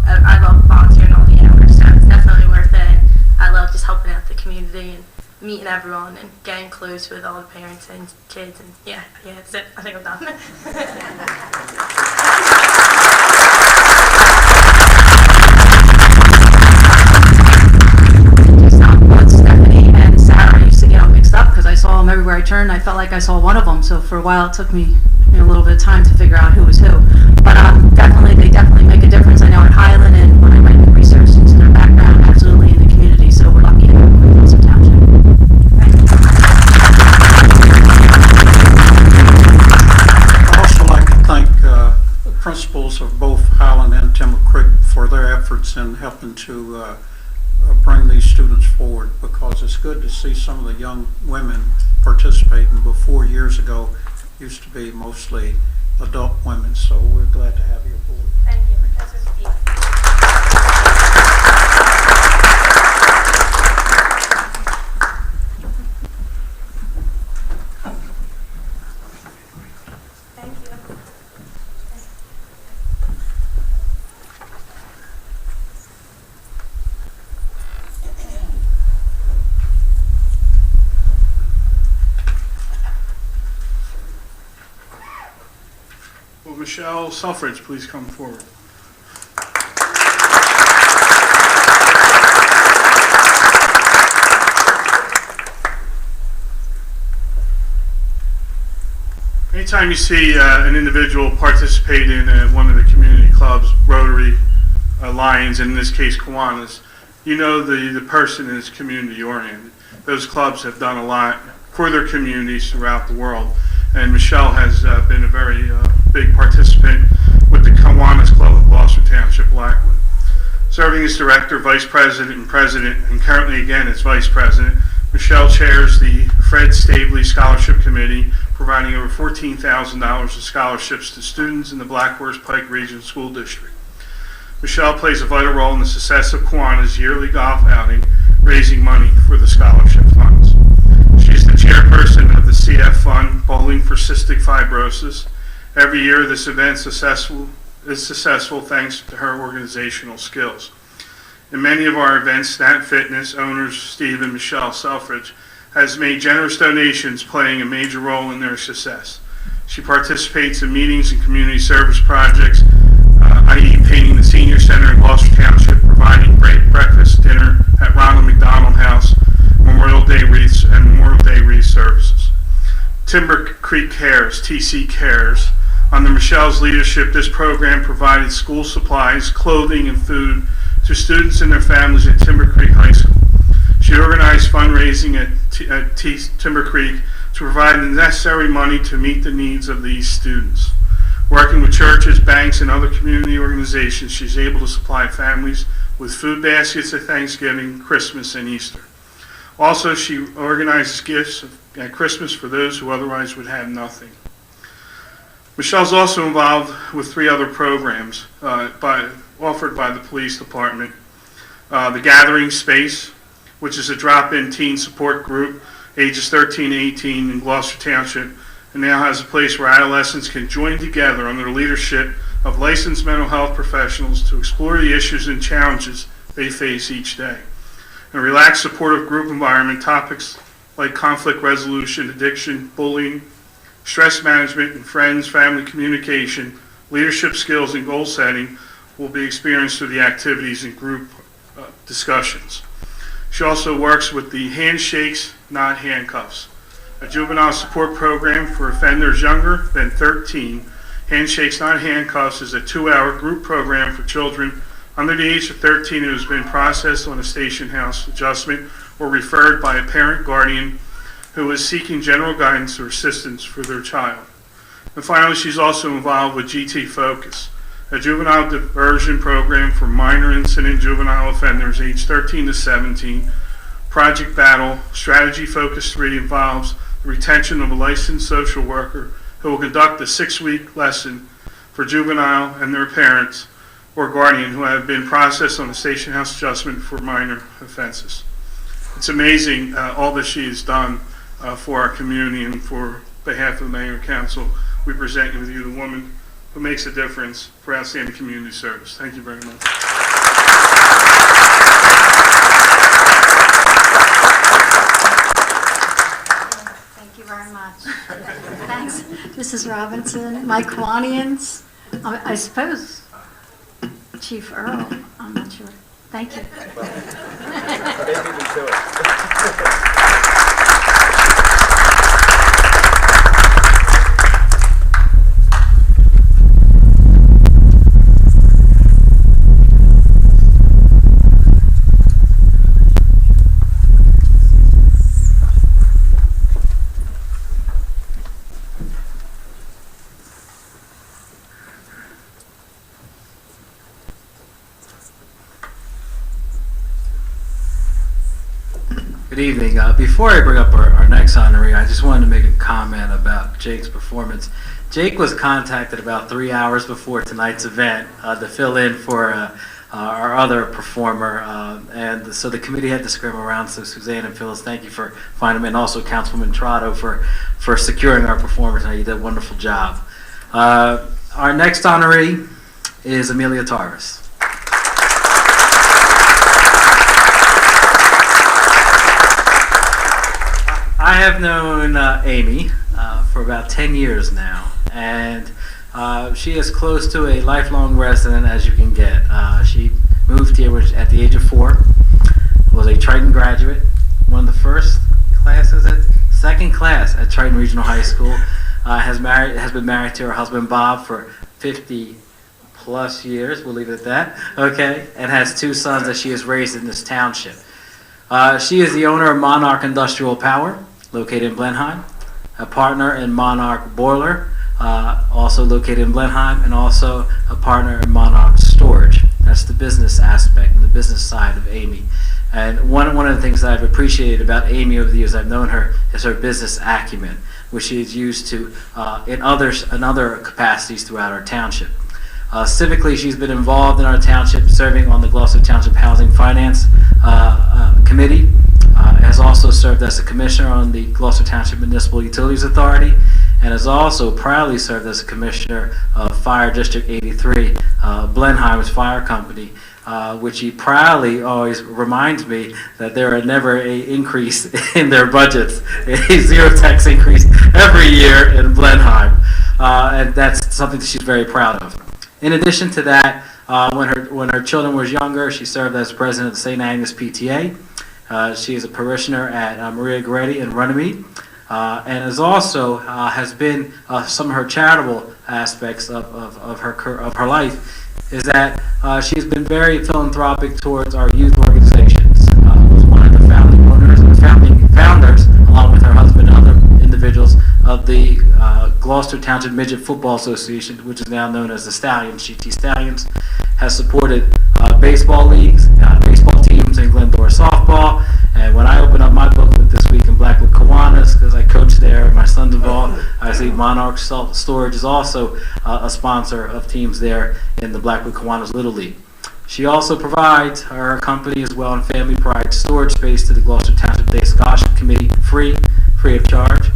volunteering all the hours, so it's definitely worth it. I love just helping out the community and meeting everyone and getting close with all the parents and kids, and yeah, that's it. I think I'm done. Stephanie and Sarah used to get all mixed up because I saw them everywhere I turned. I felt like I saw one of them, so for a while it took me a little bit of time to figure out who was who. But they definitely make a difference. I know at Highland, and when I went and researched into their background, absolutely in the community, so we're lucky to have them in Gloucester Township. I'd also like to thank the principals of both Highland and Timber Creek for their efforts in helping to bring these students forward, because it's good to see some of the young women participating. Before, years ago, used to be mostly adult women, so we're glad to have you aboard. Thank you. That's Ms. Petit. Thank you. Will Michelle Selfridge please come forward? Anytime you see an individual participate in one of the community clubs, Rotary, Lions, and in this case Kiwanis, you know the person is community oriented. Those clubs have done a lot for their communities throughout the world, and Michelle has been a very big participant with the Kiwanis Club of Gloucester Township, Blackwood. Serving as director, vice president, and president, and currently again as vice president, Michelle chairs the Fred Stavely Scholarship Committee, providing over $14,000 of scholarships to students in the Black Horse Pike Region School District. Michelle plays a vital role in the success of Kiwanis' yearly golf outing, raising money for the scholarship funds. She's the chairperson of the CF Fund, Bowling for Cystic Fibrosis. Every year this event is successful thanks to her organizational skills. In many of our events, Snap Fitness owners Steve and Michelle Selfridge has made generous donations, playing a major role in their success. She participates in meetings and community service projects, i.e. painting the senior center in Gloucester Township, providing great breakfast, dinner at Ronald McDonald House, Memorial Day wreaths, and Memorial Day wreath services. Timber Creek Cares, TC Cares. Under Michelle's leadership, this program provided school supplies, clothing, and food to students and their families at Timber Creek High School. She organized fundraising at Timber Creek to provide the necessary money to meet the needs of these students. Working with churches, banks, and other community organizations, she's able to supply families with food baskets at Thanksgiving, Christmas, and Easter. Also, she organizes gifts at Christmas for those who otherwise would have nothing. Michelle's also involved with 3 other programs offered by the police department. The Gathering Space, which is a drop-in teen support group, ages 13 to 18 in Gloucester Township, and now has a place where adolescents can join together under the leadership of licensed mental health professionals to explore the issues and challenges they face each day. In a relaxed, supportive group environment, topics like conflict resolution, addiction, bullying, stress management, and friends, family communication, leadership skills, and goal setting will be experienced through the activities and group discussions. She also works with the Handshakes, Not Handcuffs, a juvenile support program for offenders younger than 13. Handshakes, Not Handcuffs is a 2-hour group program for children under the age of 13 who has been processed on a station house adjustment or referred by a parent guardian who is seeking general guidance or assistance for their child. And finally, she's also involved with GT Focus, a juvenile diversion program for minor incident juvenile offenders aged 13 to 17. Project Battle, Strategy Focus 3 involves the retention of a licensed social worker who will conduct a 6-week lesson for juvenile and their parents or guardian who have been processed on a station house adjustment for minor offenses. It's amazing all that she has done for our community, and for behalf of the Mayor and Council, we present you with you, the woman who makes a difference for outstanding community service. Thank you very much. Thank you very much. Thanks, Mrs. Robinson. My Kiwanians, I suppose Chief Earl, I'm not sure. Thank you. Good evening. Before I bring up our next honoree, I just wanted to make a comment about Jake's performance. Jake was contacted about 3 hours before tonight's event to fill in for our other performer, and so the committee had to scrim around. So Suzanne and Phyllis, thank you for finding him, and also Councilwoman Trotto for securing our performer tonight. You did a wonderful job. Our next honoree is Amelia Tarvis. I have known Amy for about 10 years now, and she is close to a lifelong resident as you can get. She moved here at the age of 4, was a Triton graduate, one of the first classes second class at Triton Regional High School, has been married to her husband Bob for 50 plus years, we'll leave it at that, okay, and has 2 sons that she has raised in this township. She is the owner of Monarch Industrial Power, located in Blenheim, a partner in Monarch Boiler, also located in Blenheim, and also a partner in Monarch Storage. That's the business aspect and the business side of Amy. And one of the things that I've appreciated about Amy over the years I've known her is her business acumen, which she is used to in other capacities throughout our township. Civically, she's been involved in our township, serving on the Gloucester Township Housing Finance Committee. Has also served as a commissioner on the Gloucester Township Municipal Utilities Authority, and has also proudly served as a commissioner of Fire District 83, Blenheim's fire company, which he proudly always reminds me that there are never an increase in their budgets, a zero tax increase every year in Blenheim, and that's something that she's very proud of. In addition to that, when her children were younger, she served as president of the St. Agnes PTA. She is a parishioner at Maria Goretti in Runnymede, and is also has been some of her charitable aspects of her life is that she has been very philanthropic towards our youth organizations. Was one of the founders, along with her husband and other individuals, of the Gloucester Township Midget Football Association, which is now known as the Stallions, GT Stallions. Has supported baseball leagues, baseball teams in Glendora softball, and when I open up my booklet this week in Blackwood Kiwanis, because I coach there, my son's involved, I see Monarch Storage is also a sponsor of teams there in the Blackwood Kiwanis Little League. She also provides her company as well and family provides storage space to the Gloucester Township Day Scholarship Committee free of charge.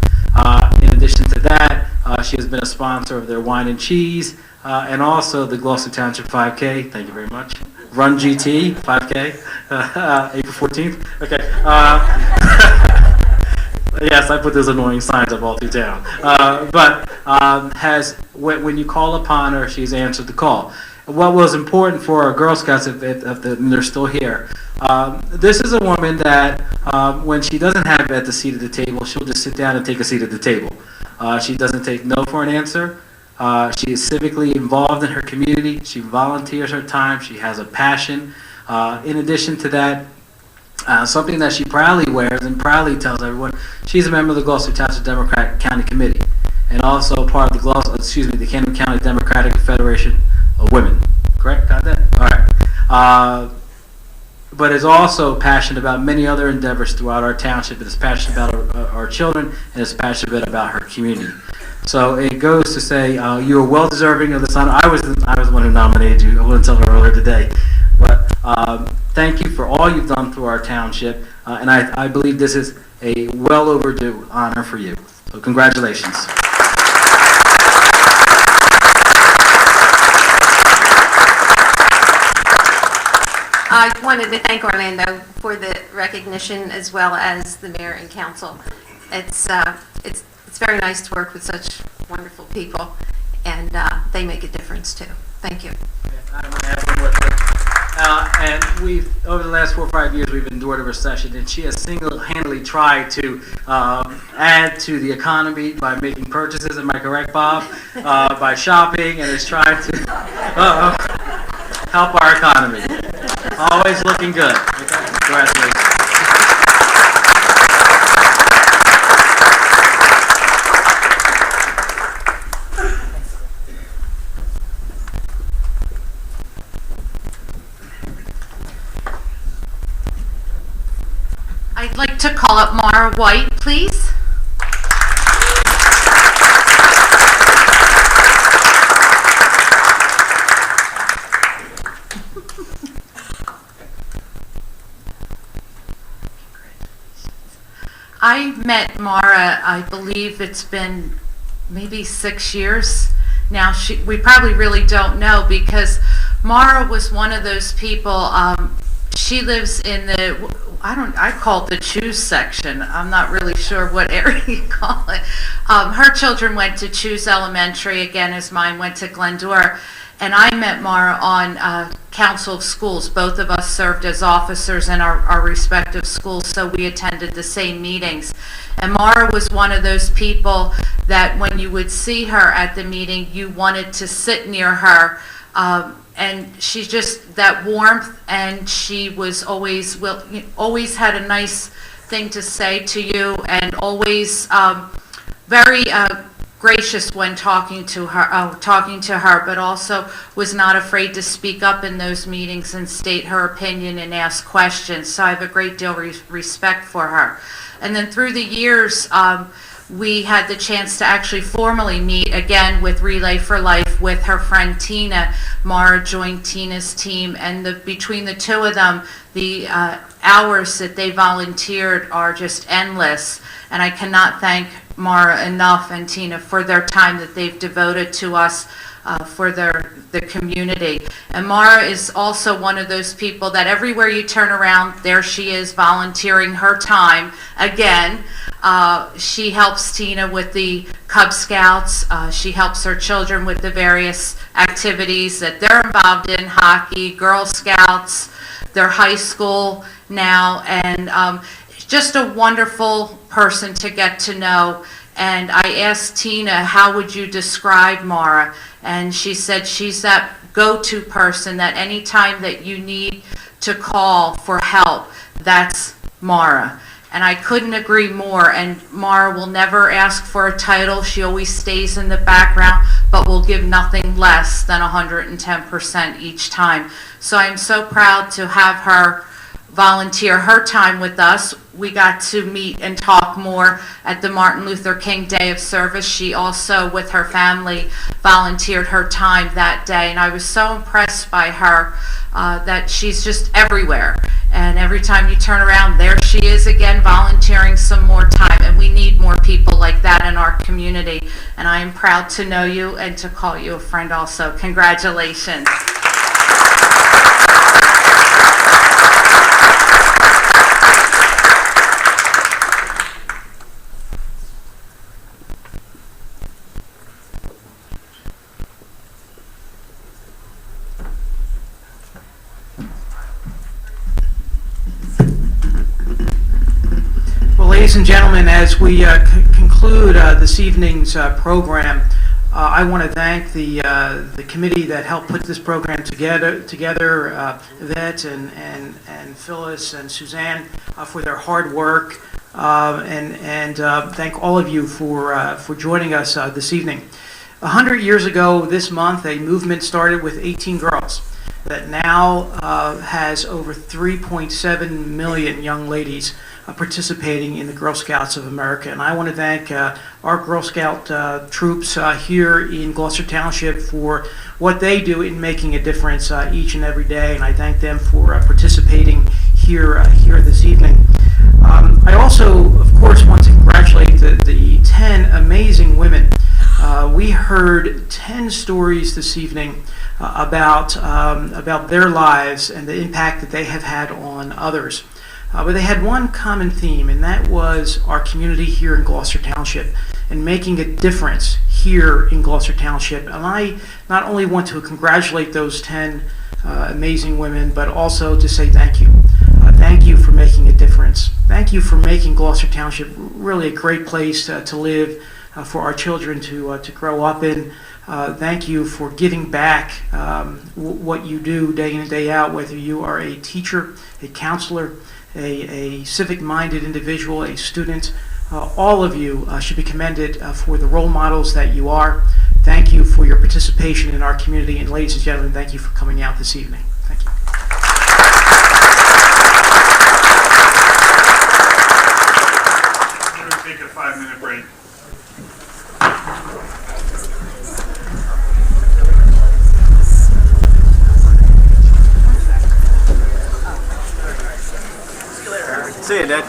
In addition to that, she has been a sponsor of their wine and cheese and also the Gloucester Township 5K. Thank you very much. Run GT 5K, April 14th. Okay. Yes, I put those annoying signs up all through town. When you call upon her, she's answered the call. What was important for our Girl Scouts, if they're still here, this is a woman that when she doesn't have at the seat of the table, she'll just sit down and take a seat at the table. She doesn't take no for an answer. She is civically involved in her community. She volunteers her time. She has a passion. In addition to that, something that she proudly wears and proudly tells everyone, she's a member of the Gloucester Township Democratic County Committee and also part of the Camden County Democratic Federation of Women. Correct? Got that? All right. But is also passionate about many other endeavors throughout our township. It is passionate about our children and is passionate about her community. So it goes to say you are well deserving of this honor. I was the one who nominated you. I wouldn't tell her earlier today. But thank you for all you've done through our township. And I believe this is a well overdue honor for you. So congratulations. I wanted to thank Orlando for the recognition as well as the mayor and council. It's very nice to work with such wonderful people, and they make a difference too. Thank you. And we've, over the last 4 or 5 years, we've endured a recession, and she has single-handedly tried to add to the economy by making purchases. Am I correct, Bob? By shopping, and is trying to help our economy. Always looking good. Okay. Congratulations. I'd like to call up Mara White, please. I met Mara, I believe it's been maybe 6 years now. We probably really don't know because Mara was one of those people, she lives in the, I call it the Choose section. I'm not really sure what area you call it. Her children went to Choose Elementary, again as mine went to Glendora. And I met Mara on Council of Schools. Both of us served as officers in our respective schools, so we attended the same meetings. And Mara was one of those people that when you would see her at the meeting, you wanted to sit near her. And she's just that warmth, and she was always had a nice thing to say to you, and always very gracious when talking to her, but also was not afraid to speak up in those meetings and state her opinion and ask questions. So I have a great deal of respect for her. And then through the years, we had the chance to actually formally meet again with Relay for Life with her friend Tina. Mara joined Tina's team, and between the two of them, the hours that they volunteered are just endless. And I cannot thank Mara enough and Tina for their time that they've devoted to us for the community. And Mara is also one of those people that everywhere you turn around, there she is volunteering her time again. She helps Tina with the Cub Scouts. She helps her children with the various activities that they're involved in, hockey, Girl Scouts, their high school now, and just a wonderful person to get to know. And I asked Tina, how would you describe Mara? And she said she's that go-to person that anytime that you need to call for help, that's Mara. And I couldn't agree more. And Mara will never ask for a title. She always stays in the background, but will give nothing less than 110% each time. So I'm so proud to have her volunteer her time with us. We got to meet and talk more at the Martin Luther King Day of Service. She also, with her family, volunteered her time that day, and I was so impressed by her that she's just everywhere. And every time you turn around, there she is again, volunteering some more time, and we need more people like that in our community. And I am proud to know you and to call you a friend also. Congratulations. Ladies and gentlemen, as we conclude this evening's program, I want to thank the committee that helped put this program together, Yvette and Phyllis and Suzanne for their hard work, and thank all of you for joining us this evening. 100 years ago this month, a movement started with 18 girls that now has over 3.7 million young ladies participating in the Girl Scouts of America. And I want to thank our Girl Scout troops here in Gloucester Township for what they do in making a difference each and every day. And I thank them for participating here this evening. I also, of course, want to congratulate the 10 amazing women. We heard 10 stories this evening about their lives and the impact that they have had on others. But they had one common theme, and that was our community here in Gloucester Township and making a difference here in Gloucester Township. And I not only want to congratulate those 10 amazing women, but also to say thank you. Thank you for making a difference. Thank you for making Gloucester Township really a great place to live, for our children to grow up in. Thank you for giving back what you do day in and day out, whether you are a teacher, a counselor, a civic-minded individual, a student. All of you should be commended for the role models that you are. Thank you for your participation in our community, and ladies and gentlemen, thank you for coming out this evening. Thank you. We're going to take a 5-minute break. See you, Dad.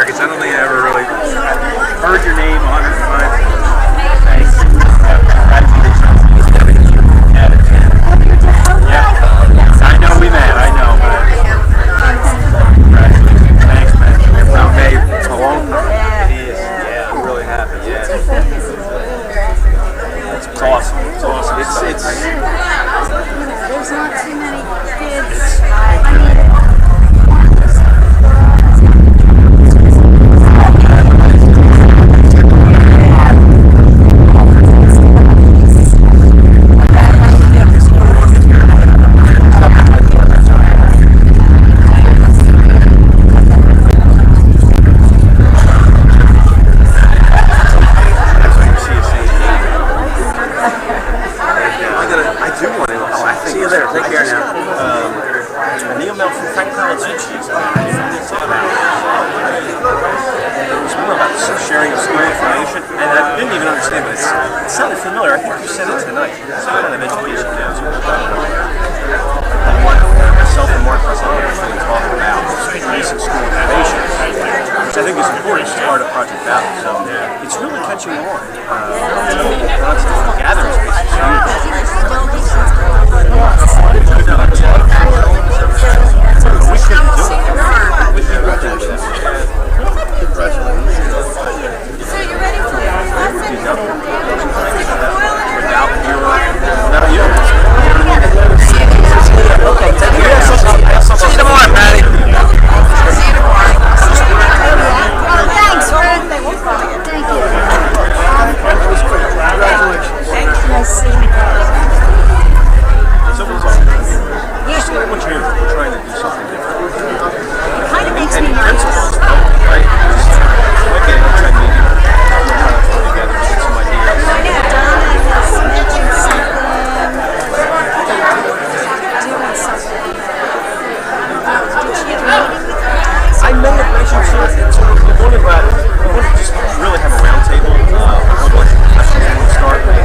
records. I don't think I ever really heard your name 100 times. Thanks. Yeah. I know we met. I know, but thanks, man. Well, babe, it's a long time. It is. Yeah, I'm really happy. Yeah. It's awesome. It's awesome. It's. There's not too many kids. Sharing of school information, and I didn't even understand, but it sounded familiar. I think you said it tonight. Some kind of education council. Myself and Mark Russell actually talk about basic school information, which I think is important as part of Project Valley. So it's really catching on. Gathering space is huge. We couldn't do it. We couldn't do it. Congratulations. So you're ready for the lesson? Okay, take care. See you tomorrow, Patty. See you tomorrow. Thanks, Fred. Thank you. Congratulations. Nice seeing you. Something's on. Just a little change. We're trying to do something different. It kind of makes me nervous. Principles, right? Okay, we'll try to meet you. Together, get some ideas. I may have mentioned so we wanted to just really have a round table. One like questions we would start with.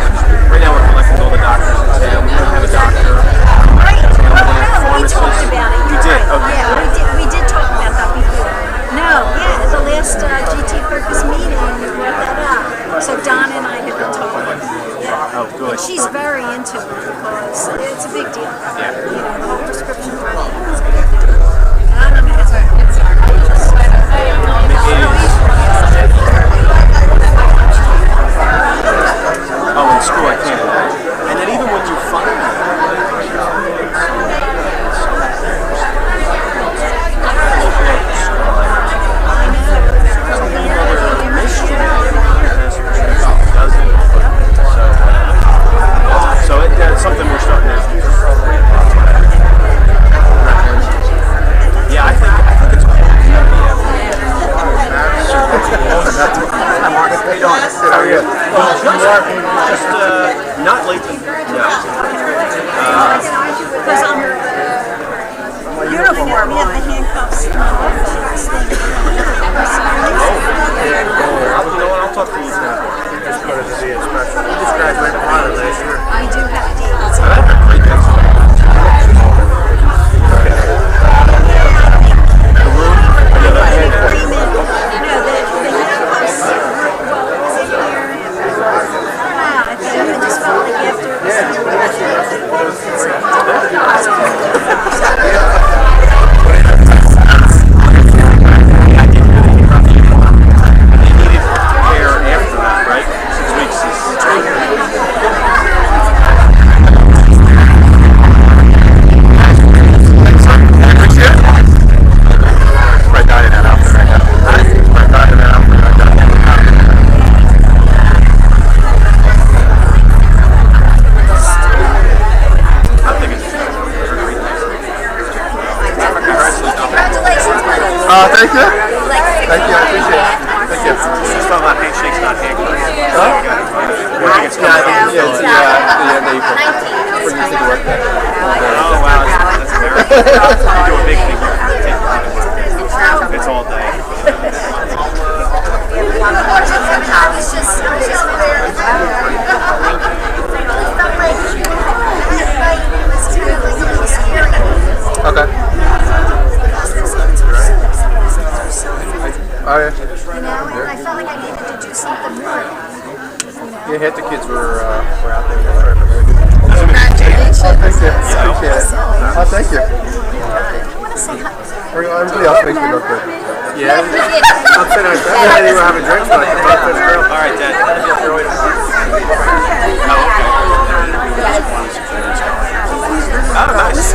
Right now we're collecting all the doctors in town. We want to have a doctor. We talked about it. We did? Okay. Yeah, we did talk about that before. No, yeah, at the last GT Purpose meeting, you brought that up. So Don and I have been talking about it. Oh, good. And she's very into it because it's a big deal. Yeah. You know, the whole prescription program is a big deal. And I don't know, it's Oh, in school I can't imagine. And then even when you find them, so it's something we're starting to. Yeah, I think it's cool. Hi, Mark. How you doing? How are you? Just not lately. No. because I'm uniform. We have the handcuffs. You know what? I'll talk to you now. Just put it to be a special. You just graduated from last year. I do have deals. I have a great pencil. The room? Thank you. Thank you. I appreciate it. Thank you. She's talking about handshakes, not handcuffs. Huh? Oh, wow. That's American. We do a big thing here. It's all day. Okay. Oh, yeah. You know, and I felt like I needed to do something more. Yeah, hit the kids were out there. Congratulations. Thank you. Appreciate it. Oh, thank you. I want to say hi. Everybody else makes me look good. Yeah. I'm sitting at that. They were having drinks like a bunch of girls. All right, Dad. Oh, nice.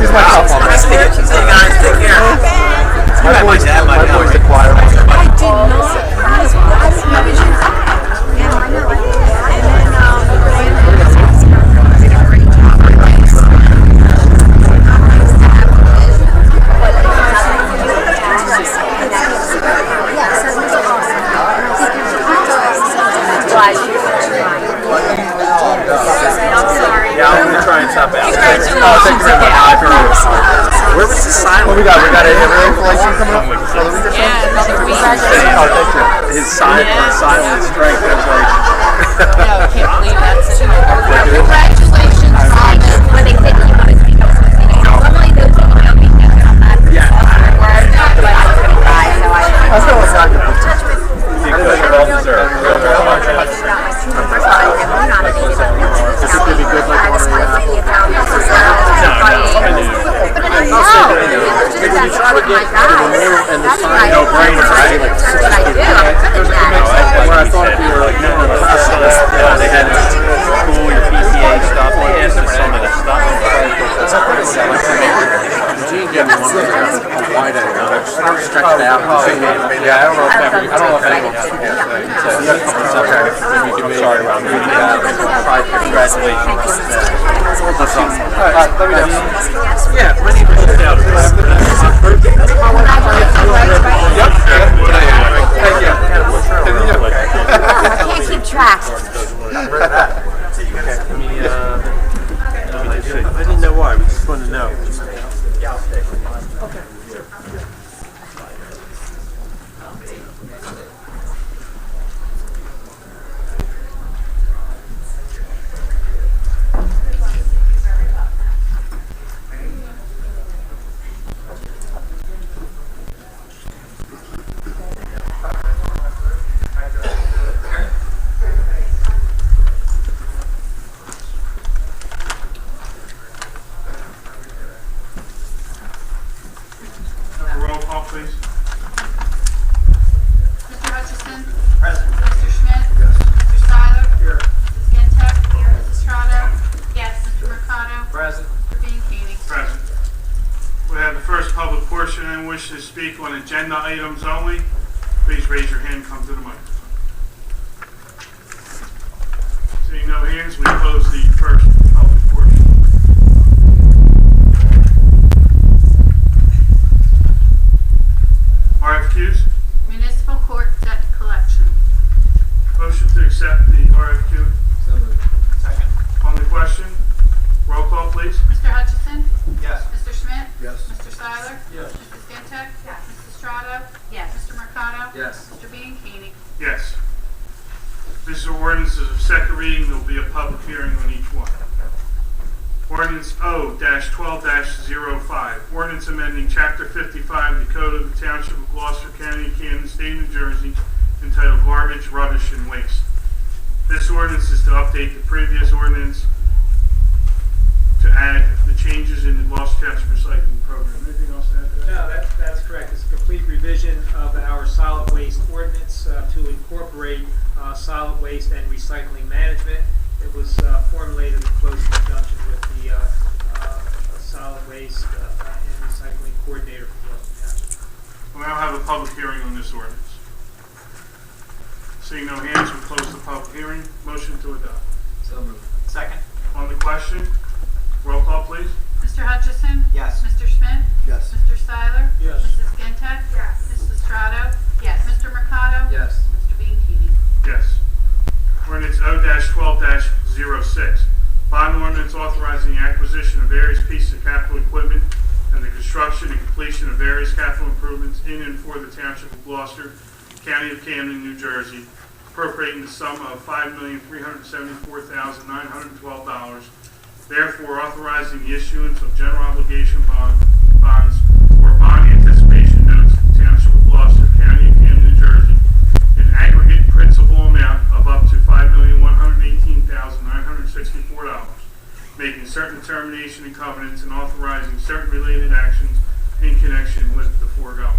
She's my top on that. Hey guys, take care. My boy's the choir. I did not. I didn't know you. Yeah, I know. And then, did a great job. Yeah, I'm going to try and stop out. Oh, thank you very much. Where was the silence? What we got? We got a inflation coming up? Yeah, another week. Oh, thank you. His silent strength. That's right. No, I can't believe that's it. Congratulations, Simon. When they said he wanted to be normally those people don't be thinking on that. Yeah. But I couldn't cry, so I feel like I could. I well deserved. When you try to get to the new and the sign, no brainer, right? Where I thought if you were like new in the process, they had school, your PTA stuff, they asked for some of that stuff. Gene gave me one of wide angle, stretched out. Yeah, I don't know if anyone can hear that. You got a couple of subjects that you can be sorry around. Congratulations. All right, let me know. Yeah, my name is Dale. Yep. Thank you. I can't keep track. I didn't know why. We just wanted to know. Okay. Roll call, please. Mr. Hutchison? Present. Mr. Schmidt? Yes. Mr. Seiler? Here. Mrs. Gintek? Here. Mrs. Strato? Yes. Mr. Mercado? Present. Mr. Bean Koenig? Present. We have the first public portion and wish to speak on agenda items only. Please raise your hand, come to the microphone. Seeing no hands, we close the first public portion. RFQs? Municipal Court Debt Collection. Motion to accept the RFQ. So moved. Second. On the question, roll call, please. Mr. Hutchison? Yes. Mr. Schmidt? Yes. Mr. Seiler? Yes. Mrs. Gintek? Yes. Mrs. Strato? Yes. Mr. Mercado? Yes. Mr. Bean Koenig? Yes. These are ordinances of second reading. There will be a public hearing on each one. Ordinance O-12-05. Ordinance amending Chapter 55 of the Code of the Township of Gloucester County, Camden, State of New Jersey, entitled Garbage, Rubbish, and Waste. This ordinance is to update the previous ordinance to add the changes in the Gloucester Township recycling program. Anything else to add to that? No, that's correct. It's a complete revision of our solid waste ordinance to incorporate solid waste and recycling management. It was formulated in close conjunction with the solid waste and recycling coordinator for Gloucester Township. We'll now have a public hearing on this ordinance. Seeing no hands, we'll close the public hearing. Motion to adopt. So moved. Second. On the question, roll call, please. Mr. Hutchison? Yes. Mr. Schmidt? Yes. Mr. Seiler? Yes. Mrs. Gintek? Yes. Mrs. Strato? Yes. Mr. Mercado? Yes. Mr. Bean Koenig? Yes. Ordinance O-12-06. Bond ordinance authorizing the acquisition of various pieces of capital equipment and the construction and completion of various capital improvements in and for the Township of Gloucester, County of Camden, New Jersey, appropriating the sum of $5,374,912. Therefore, authorizing the issuance of general obligation bonds or bond anticipation notes to the in connection with the foregoing.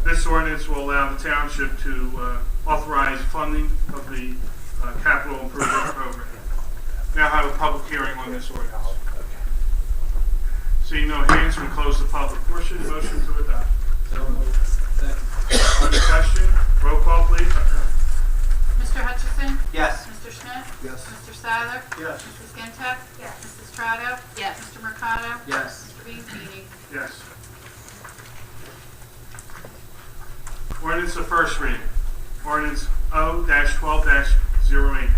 This ordinance will allow the township to authorize funding of the capital improvement program. Now have a public hearing on this ordinance. Seeing no hands, we close the public portion. Motion to adopt. On the question, roll call please. Mr. Hutchison? Yes. Mr. Smith? Yes. Mr. Seiler? Yes. Mrs. Gintek? Yes. Mrs. Trotto? Yes. Mr. Mercado? Yes. Mr. Bianchini? Yes. Ordinance the first reading. Ordinance O-12-08.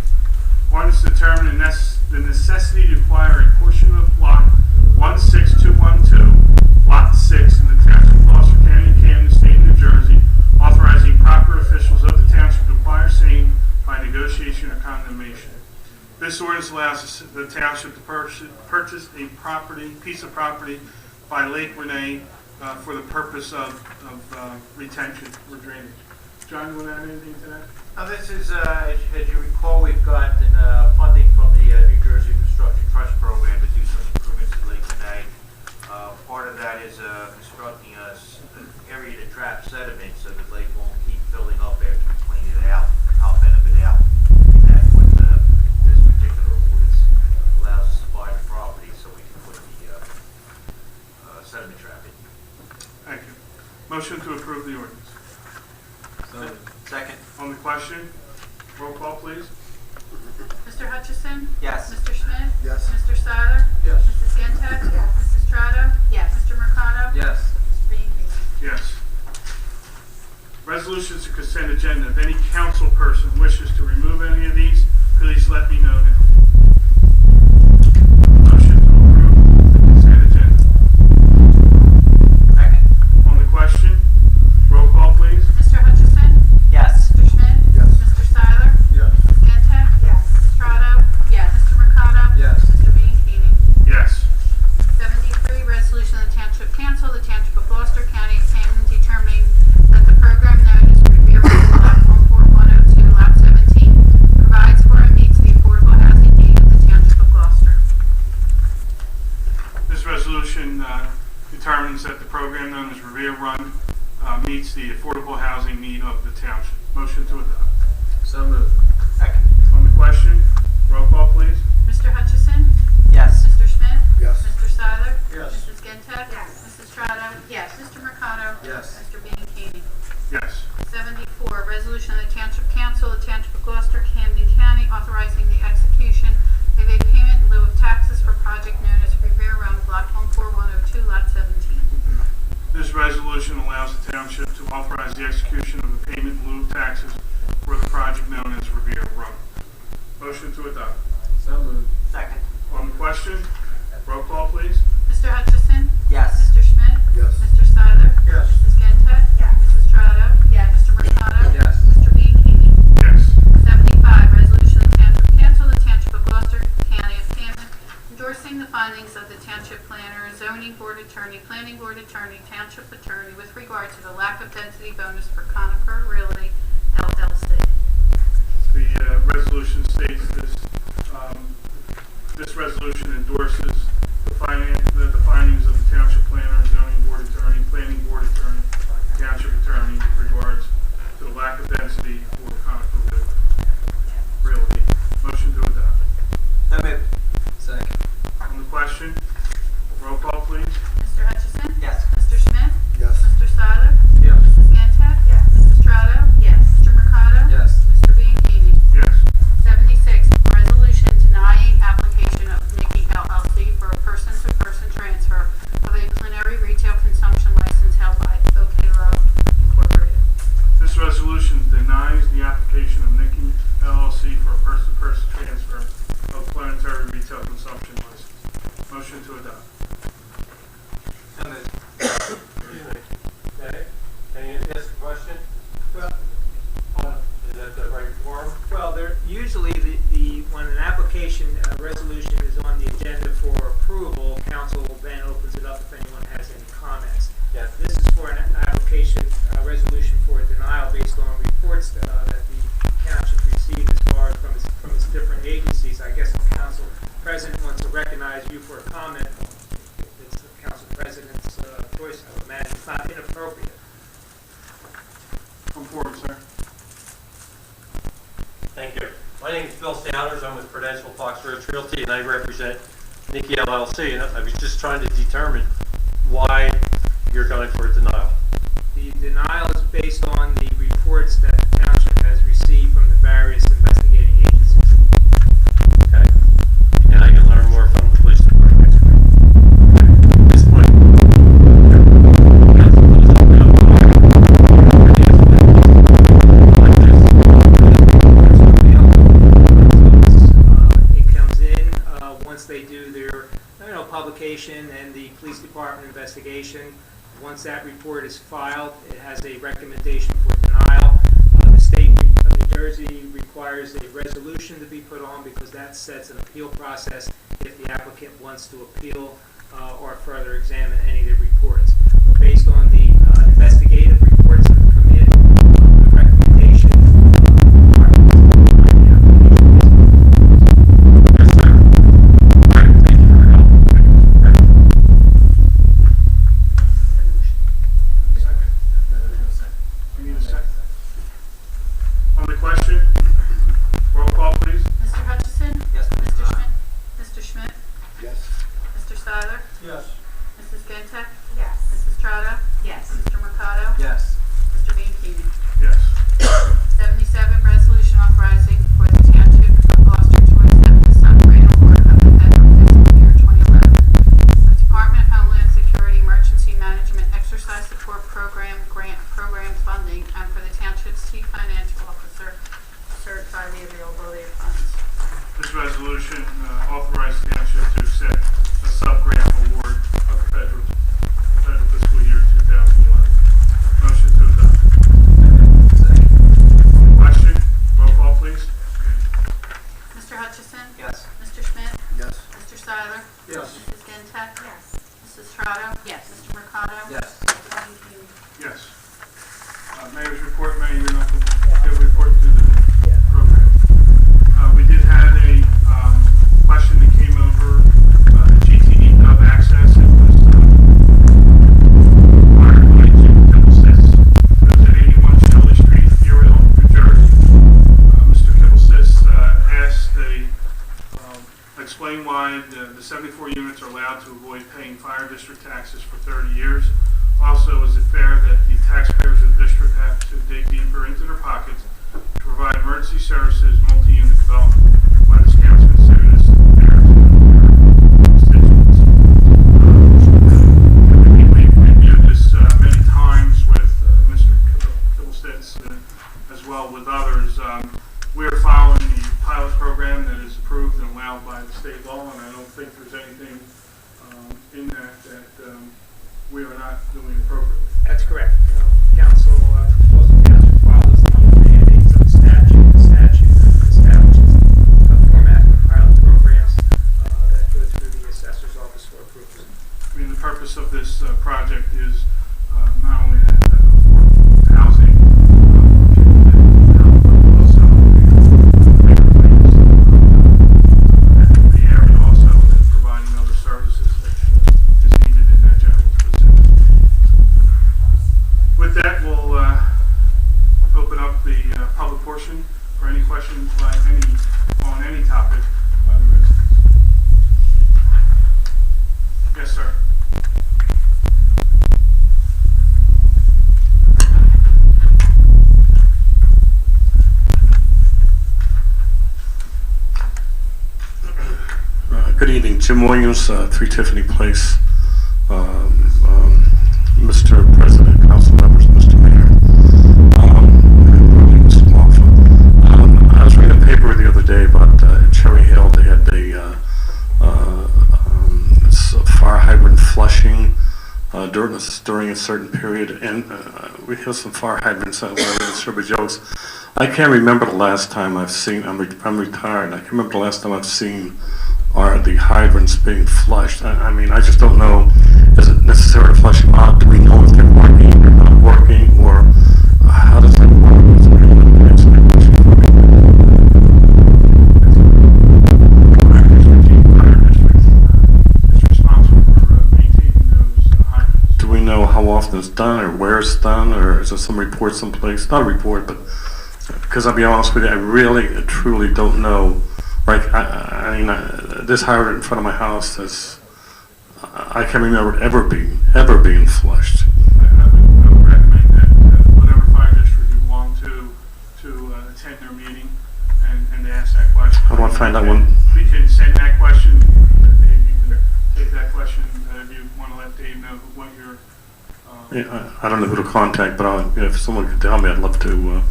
Ordinance determining the necessity to acquire a portion of block 16212, lot 6 in the Township of Gloucester County, Camden, State of New Jersey, authorizing proper officials of the township to acquire same by negotiation or condemnation. This ordinance allows the township to purchase a piece of property by Lake Renee for the purpose of retention or drainage. John, you want to add anything to that? This is, as you recall, we've gotten funding from the New Jersey Infrastructure Trust Program to do some improvements to Lake Renee. Part of that is constructing an area to trap sediment so the lake won't keep filling up after we clean it out, help benefit out. That's what this particular ordinance allows us to buy the property so we can put the sediment trap in. Thank you. Motion to approve the ordinance. Second. On the question, roll call please. Mr. Hutchison? Yes. Mr. Smith? Yes. Mr. Seiler? Yes. Mrs. Gintek? Yes. Mrs. Trotto? Yes. Mr. Mercado? Yes. Mr. Bianchini? Yes. Resolutions to consent agenda. If any council person wishes to remove any of these, please let me know now. Motion to approve the consent agenda. Second. On the question, roll call please. Mr. Hutchison? Yes. Mr. Schmidt? Yes. Mr. Seiler? Yes. Mrs. Gintek? Yes. Mrs. Trotto? Yes. Mr. Mercado? Yes. Mr. Bianchini? Yes. 73, resolution of the Township Council, the Township of Gloucester, County of Camden, determining that the program known as Revere Road Block 14102, Lot 17, provides for and meets the affordable housing need of the Township of Gloucester. This resolution determines that the program known as Revere Run meets the affordable housing need of the township. Motion to adopt. So moved. Second. On the question, roll call please. Mr. Hutchison? Yes. Mr. Smith? Yes. Mr. Seiler? Yes. Mrs. Gintek? Yes. Mrs. Trotto? Yes. Mr. Mercado? Yes. Mr. Bianchini? Yes. 74, resolution of the Township Council, the Township of Gloucester, Camden County, authorizing the execution of a payment in lieu of taxes for project known as Revere Run, Block 14102, Lot 17. This resolution allows the township to authorize the execution of a payment in lieu of taxes for the project known as Revere Run. Motion to adopt. So moved. Second. On the question, roll call please. Mr. Hutchison? Yes. Mr. Schmidt? Yes. Mr. Seiler? Yes. Mrs. Gintek? Yes. Mrs. Trotto? Yes. Mr. Mercado? Yes. Mr. Bianchini? Yes. 75, resolution of the Township Council, the Township of Gloucester, County of Camden, endorsing the findings of the Township Planner, Zoning Board Attorney, Planning Board Attorney, Township Attorney with regard to the lack of density bonus for Conifer Realty LLC. The resolution states this resolution endorses the findings of the Township Planner, Zoning Board Attorney, Planning Board Attorney, Township Attorney with regards to the lack of density for Conifer Realty. Motion to adopt. So moved. Second. On the question, roll call please. Mr. Hutchison? Yes. Mr. Smith? Yes. Mr. Seiler? Yes. Mrs. Gintek? Yes. Mrs. Trotto? Yes. Mr. Mercado? Yes. Mr. Bianchini? Yes. 76, resolution denying application of Nikki LLC for a person-to-person transfer of a plenary retail consumption license held by OK Love Incorporated. This resolution denies the application of Nikki LLC for a person-to-person transfer of planetary retail consumption license. Motion to adopt. So moved. Okay, can you ask a question? Well, Is that the right form? Well, there usually when an application resolution is on the agenda for approval, council then opens it up if anyone has any comments. Yes. This is for an application resolution for a denial based on reports that the township received as far as from its different agencies. I guess the council president wants to recognize you for a comment. It's the council president's appropriate. Come forward, sir. Thank you. My name is Bill Souders. I'm with Prudential Fox Road Realty, and I represent Nikki LLC. And I was just trying to determine why you're going for a denial. The denial is based on the reports that the township has received from the various investigating agencies. Okay. And I can learn more from the police department next week. At this point, it comes in once they do their publication and the police department investigation. Once that report is filed, it has a recommendation for denial. The state of New Jersey requires a resolution to be put on because that sets an appeal process if the applicant wants to appeal or further examine any of the reports. But based on the investigative reports that have come in, the recommendation On the question, roll call, please. Mr. Hutchison? Yes. Mr. Schmidt? Mr. Schmidt? Yes. Mr. Seiler? Yes. Mrs. Gentek? Yes. Mrs. Trotta? Yes. Mr. Mercado? Yes. Mr. Bianchini? Yes. 77, resolution authorizing for the Township of Gloucester to accept the subgrant award of the federal fiscal year 2011 Department of Homeland Security Emergency Management Exercise Support Program grant program funding and for the Township's chief financial officer to certify the availability of funds. This resolution authorized the township to accept a sub-grant award of the federal fiscal year 2011. Motion to adopt. Question? Roll call, please. Mr. Hutchison? Yes. Mr. Schmidt? Yes. Mr. Seiler? Yes. Mrs. Gentek? Yes. Mrs. Trotta? Yes. Mr. Mercado? Yes. Mr. Bianchini? Yes. Mayor's report. Mayor, you're not going to give a report to the program. We did have a question that came over GTE Dub Access. It was fired by Jim Kibblesitz. It was at 81 Shelley Street, Erie, New Jersey. Mr. Kibblesitz asked explain why the 74 units are allowed to avoid paying fire district taxes for 30 years. Also, is it fair that the taxpayers of the district have to dig deeper into their pockets to provide emergency services, multi-unit development? Why does council consider this fair to their constituents? We've reviewed this many times with Mr. Kibblesitz as well with others. We are following the pilot program that is approved and allowed by the state law, and I don't think there's anything in that we are not doing appropriately. That's correct. Council follows the mandates of the statute. The statute establishes a format of pilot programs that go through the assessor's office for approval. I mean, the purpose of this project is not only that housing, but also the area also and providing other services that is needed in that general vicinity. With that, we'll open up the public portion for any questions on any topic by the residents. Yes, sir. Good evening, Jim Williams, 3 Tiffany Place. Mr. President, council members, Mr. Mayor, and Mr. Malfa. I was reading a paper the other day about Cherry Hill. They had fire hydrant flushing during a certain period, and we have some fire hydrants that were super jokes. I can't remember the last time I've seen. I'm retired. I can't remember the last time I've seen the hydrants being flushed. I mean, I just don't know. Is it necessary to flush them out? Do we know if they're working or not working, or how does that work? know how often it's done or where it's done, or is there some report someplace? Not a report, but because I'll be honest with you, I really, truly don't know. Like, I mean, this hydrant in front of my house I can't remember it ever being flushed. I would recommend that whatever fire district you belong to attend their meeting and ask that question. I want to find out when. We can send that question. Dave, you can take that question if you want to let Dave know what your. Yeah, I don't know who to contact, but if someone could tell me, I'd love to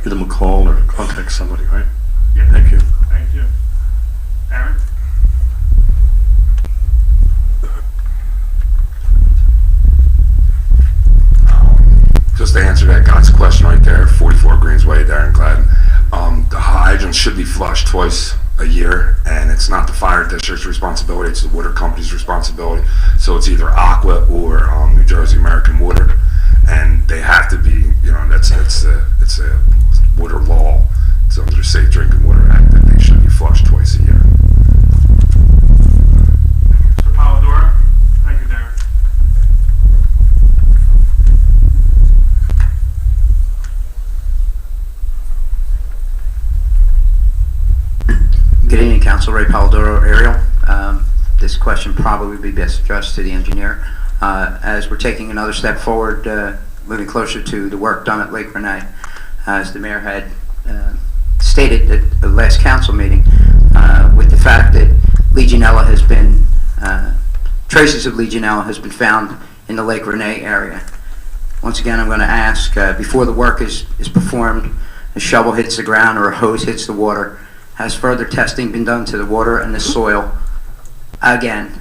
give them a call or contact somebody, right? Yeah. Thank you. Thank you. Aaron? Just to answer that guy's question right there, 44 Greensway there in Gladden. The hydrants should be flushed twice a year, and it's not the fire district's responsibility, it's the water company's responsibility. So it's either Aqua or New Jersey American Water, and they have to be, it's a water law. It's under the Safe Drinking Water Act that they should be flushed twice a year. Mr. Polidoro? Thank you, Darren. Good evening, Council. Ray Polidoro, Ariel. This question probably would be best addressed to the engineer. As we're taking another step forward, moving closer to the work done at Lake Renee, as the mayor had stated at the last council meeting, with the fact that Legionella has been, traces of Legionella has been found in the Lake Renee area. Once again, I'm going to ask, before the work is performed, a shovel hits the ground or a hose hits the water, has further testing been done to the water and the soil again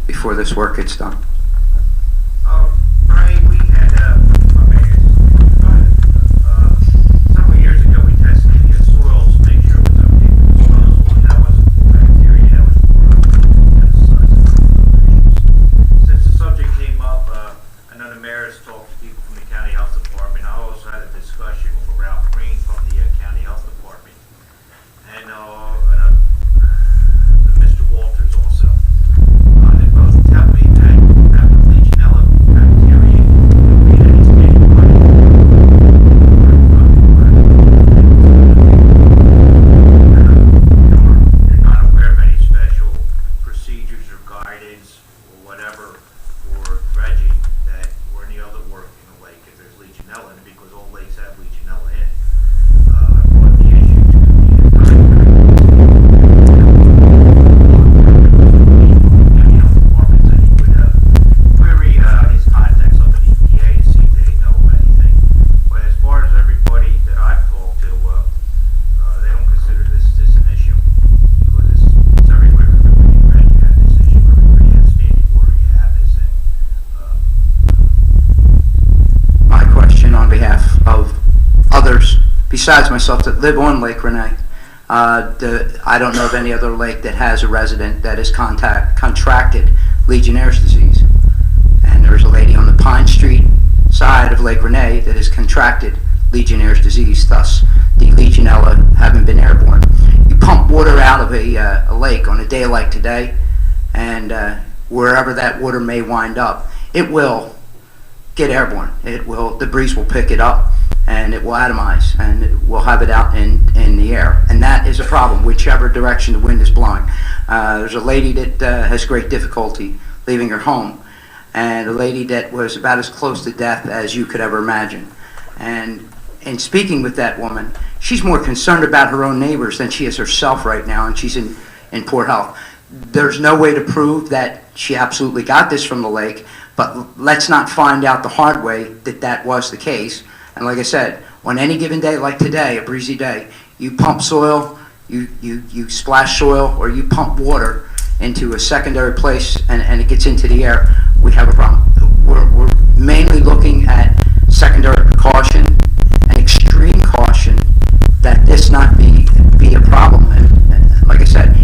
before this work gets done? Brian, we had several years ago we tested the soils to make sure it was okay with the soils, and that wasn't for bacteria, that was for pesticides. Since the subject came up, I know the mayor has talked to people from the county health department. I also had a discussion with Ralph Green from the county health department. And Mr. Walters also. They both tell me that the Legionella bacteria in any state of life. You're not aware of any special procedures or guidance or whatever for dredging that or any other work in the lake if there's Legionella in it, because all lakes have Legionella in it. I brought the issue to the query his contacts up at EPA to see if they know of anything. But as far as everybody that I've talked to, they don't consider this an issue because it's everywhere. Everybody you have this issue. Everybody has standing water. You have this. My question on behalf of others besides myself that live on Lake Renee, I don't know of any other lake that has a resident that has contracted Legionnaire's disease. And there's a lady on the Pine Street side of Lake Renee that has contracted Legionnaire's disease, thus the Legionella having been airborne. You pump water out of a lake on a day like today, and wherever that water may wind up, it will get airborne. The breeze will pick it up, and it will atomize, and we'll have it out in the air. And that is a problem, whichever direction the wind is blowing. There's a lady that has great difficulty leaving her home, and a lady that was about as close to death as you could ever imagine. And in speaking with that woman, she's more concerned about her own neighbors than she is herself right now, and she's in poor health. There's no way to prove that she absolutely got this from the lake, but let's not find out the hard way that that was the case. And like I said, on any given day like today, a breezy day, you pump soil, you splash soil, or you pump water into a secondary place and it gets into the air, we have a problem. We're mainly looking at secondary precaution and extreme caution that this not be a problem. And like I said, the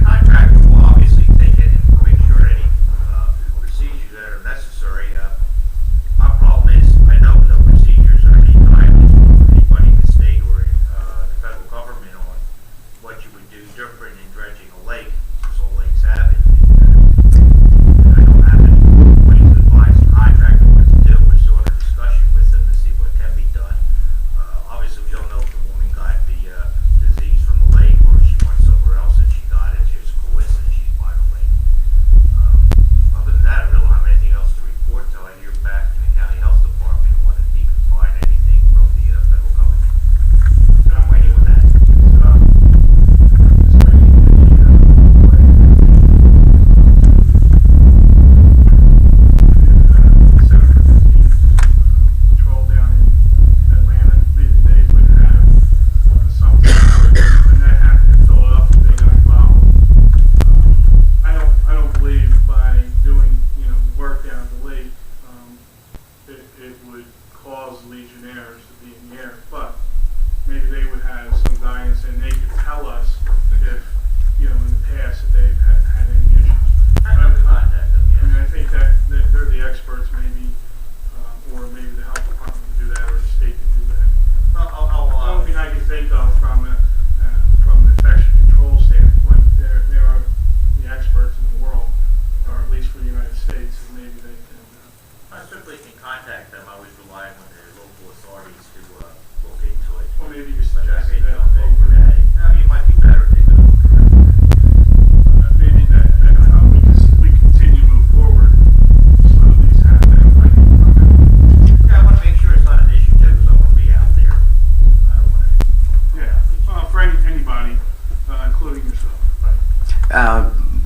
contractor will obviously take it and make sure any procedures that are necessary. My problem is I know no procedures or any guidance from anybody in the state or the federal government on what you would do different in dredging a lake, because all lakes have it. And I don't have any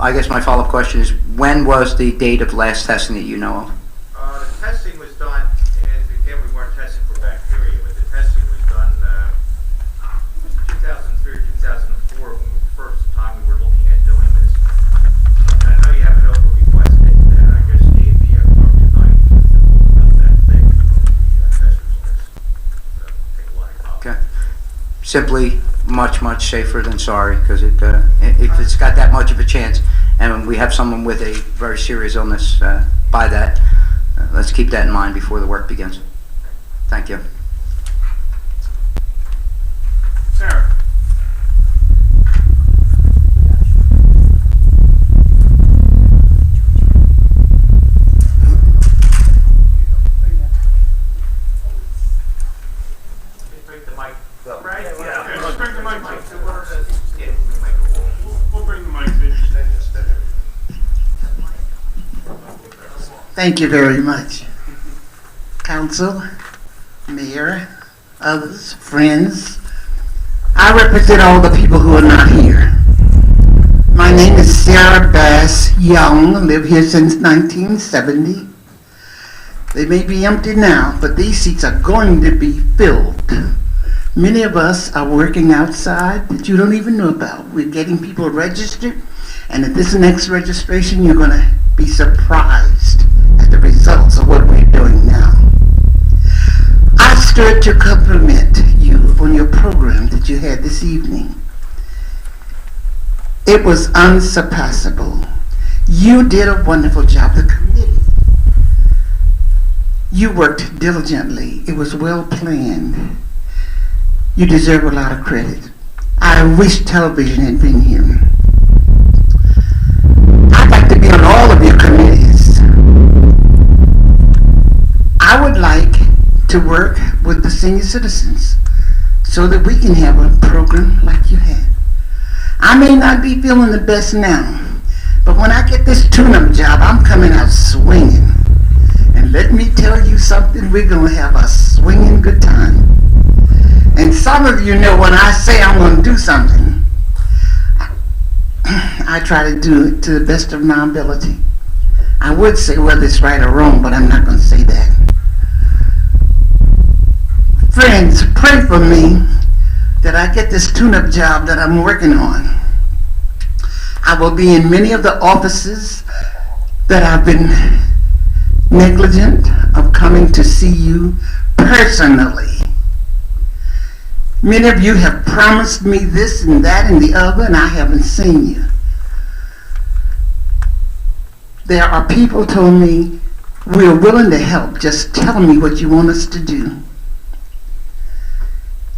I guess my follow-up question is, when was the date of last testing that you know of? The testing was done, and again, we weren't testing for bacteria, but the testing was done 2003 or 2004 when the first time we were looking at doing this. And I know you have an open request, and I just gave the clerk tonight about that thing, the test results. So take a look. Okay. Simply much, much safer than sorry, because if it's got that much of a chance, and we have someone with a very serious illness by that, let's keep that in mind before the work begins. Thank you. Sarah? Bring the mic. Right? Yeah, just bring the mic. Yeah, We'll bring the mic to you. Thank you very much. Council, Mayor, others, friends. I represent all the people who are not here. My name is Sarah Bass Young, live here since 1970. They may be empty now, but these seats are going to be filled. Many of us are working outside that you don't even know about. We're getting people registered, and at this next registration, you're going to be surprised at the results of what we're doing now. I stood to compliment you on your program that you had this evening. It was unsurpassable. You did a wonderful job. The committee, you worked diligently. It was well planned. You deserve a lot of credit. I wish television had been here. I'd like to be on all of your committees. I would like to work with the senior citizens so that we can have a program like you had. I may not be feeling the best now, but when I get this tune-up job, I'm coming out swinging. And let me tell you something, we're going to have a swinging good time. And some of you know when I say I'm going to do something, I try to do it to the best of my ability. I would say whether it's right or wrong, but I'm not going to say that. Friends, pray for me that I get this tune-up job that I'm working on. I will be in many of the offices that I've been negligent of coming to see you personally. Many of you have promised me this and that and the other, and I haven't seen you. There are people told me, we're willing to help, just tell me what you want us to do.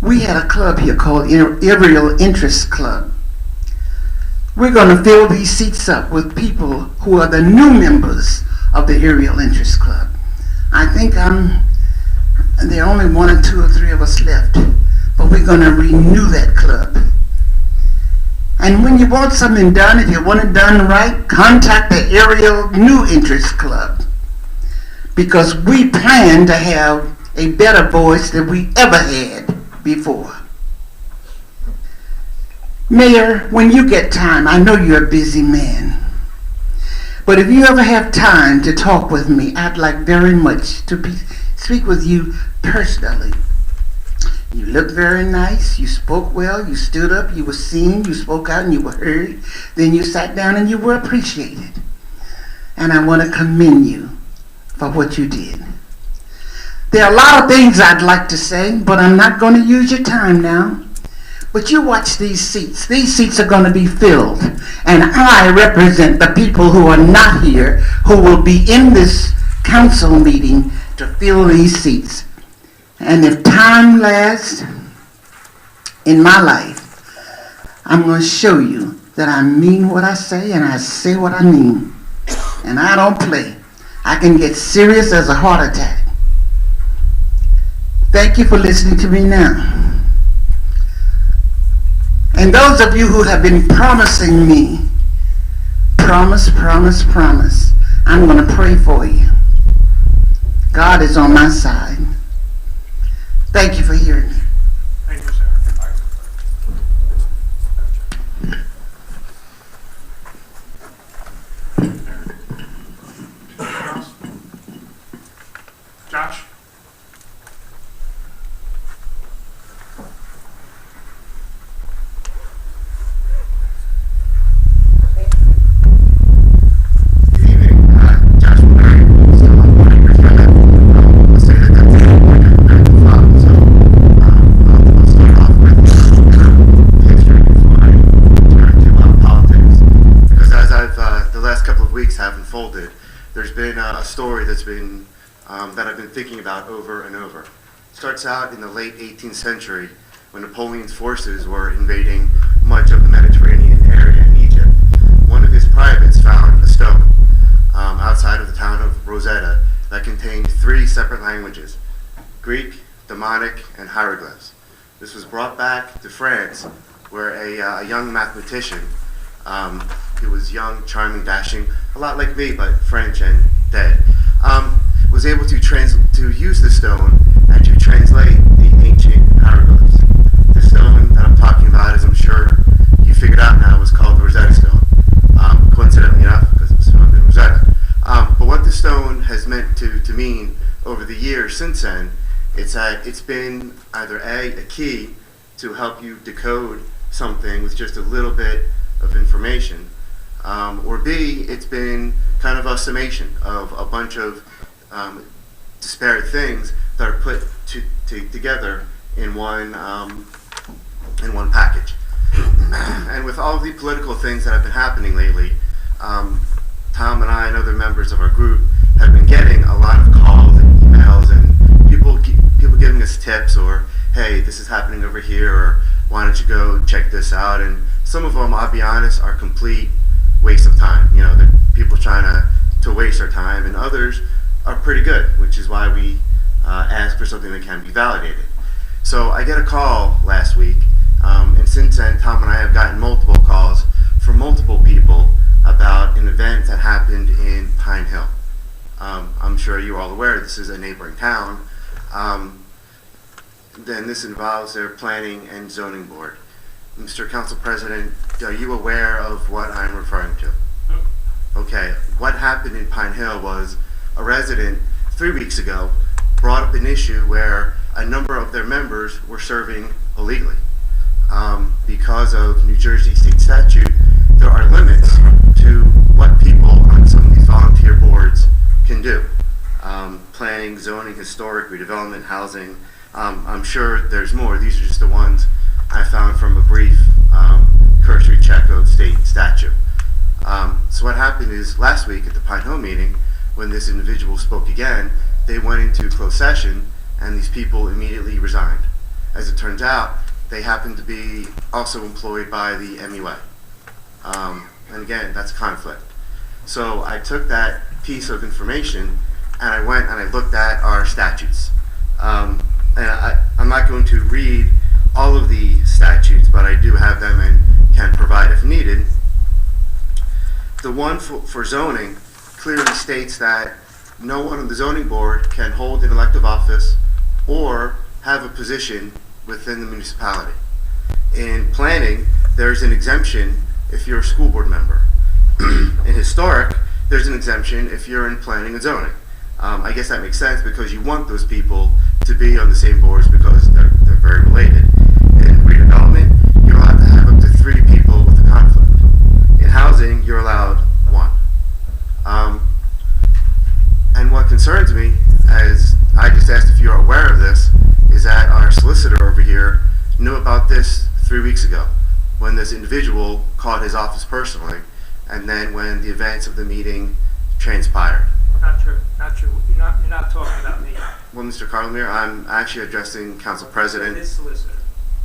We had a club here called Aerial Interest Club. We're going to fill these seats up with people who are the new members of the Aerial Interest Club. I think there are only 1 or 2 or 3 of us left. But we're going to renew that club. And when you want something done, if you want it done right, contact the Aerial New Interest Club. Because we plan to have a better voice than we ever had before. Mayor, when you get time, I know you're a busy man. But if you ever have time to talk with me, I'd like very much to speak with you personally. You look very nice, you spoke well, you stood up, you were seen, you spoke out and you were heard. Then you sat down and you were appreciated. And I want to commend you for what you did. There are a lot of things I'd like to say, but I'm not going to use your time now. But you watch these seats. These seats are going to be filled. And I represent the people who are not here, who will be in this council meeting to fill these seats. And if time lasts in my life, I'm going to show you that I mean what I say and I say what I mean. And I don't play. I can get serious as a heart attack. Thank you for listening to me now. And those of you who have been promising me, promise, promise, promise, I'm going to pray for you. God is on my side. Thank you for hearing me. Thank you, Sarah. Josh? have unfolded, there's been a story that's been that I've been thinking about over and over. It starts out in the late 18th century when Napoleon's forces were invading much of the Mediterranean area in Egypt. One of his privates found a stone outside of the town of Rosetta that contained 3 separate languages: Greek, Demonic, and hieroglyphs. This was brought back to France, where a young mathematician, he was young, charming, dashing, a lot like me, but French and dead, was able to use the stone and to translate the ancient hieroglyphs. The stone that I'm talking about, as I'm sure you figured out now, was called the Rosetta Stone, coincidentally enough, because it was found in Rosetta. But what the stone has meant to mean over the years since then, it's that it's been either a key to help you decode something with just a little bit of information, or B, it's been kind of a summation of a bunch of disparate things that are put together in one package. And with all of the political things that have been happening lately, Tom and I and other members of our group have been getting a lot of calls and emails and people giving us tips, or hey, this is happening over here, or why don't you go check this out? And some of them, I'll be honest, are complete waste of time. You know, they're people trying to waste our time, and others are pretty good, which is why we ask for something that can be validated. So I get a call last week, and since then, Tom and I have gotten multiple calls from multiple people about an event that happened in Pine Hill. I'm sure you're all aware this is a neighboring town. Then this involves their planning and zoning board. Mr. Council President, are you aware of what I'm referring to? Nope. Okay, what happened in Pine Hill was a resident 3 weeks ago brought up an issue where a number of their members were serving illegally. Because of New Jersey state statute, there are limits to what people on some of these volunteer boards can do. Planning, zoning, historic, redevelopment, housing. I'm sure there's more. These are just the ones I found from a brief cursory check of state statute. So what happened is last week at the Pine Hill meeting, when this individual spoke again, they went into closed session and these people immediately resigned. As it turns out, they happened to be also employed by the MUA. And again, that's conflict. So I took that piece of information and I went and I looked at our statutes. And I'm not going to read all of the statutes, but I do have them and can provide if needed. The one for zoning clearly states that no one on the zoning board can hold an elective office or have a position within the municipality. In planning, there's an exemption if you're a school board member. In historic, there's an exemption if you're in planning and zoning. I guess that makes sense because you want those people to be on the same boards because they're very related. In redevelopment, you're allowed to have up to 3 people with a conflict. In housing, you're allowed 1. And what concerns me, as I just asked if you're aware of this, is that our solicitor over here knew about this 3 weeks ago when this individual called his office personally, and then when the events of the meeting transpired. Not true. Not true. You're not talking about me. Well, Mr. Carlemere, I'm actually addressing Council President. His solicitor.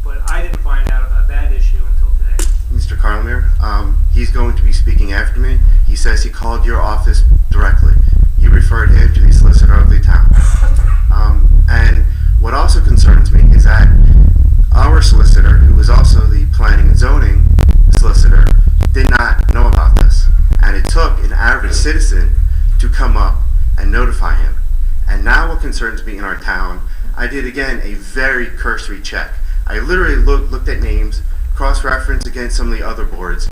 But I didn't find out about that issue until today. Mr. Carlemere, he's going to be speaking after me. He says he called your office directly. You referred him to the solicitor of the town. And what also concerns me is that our solicitor, who was also the planning and zoning solicitor, did not know about this. And it took an average citizen to come up and notify him. And now what concerns me in our town, I did again a very cursory check. I literally looked at names, cross-referenced against some of the other boards,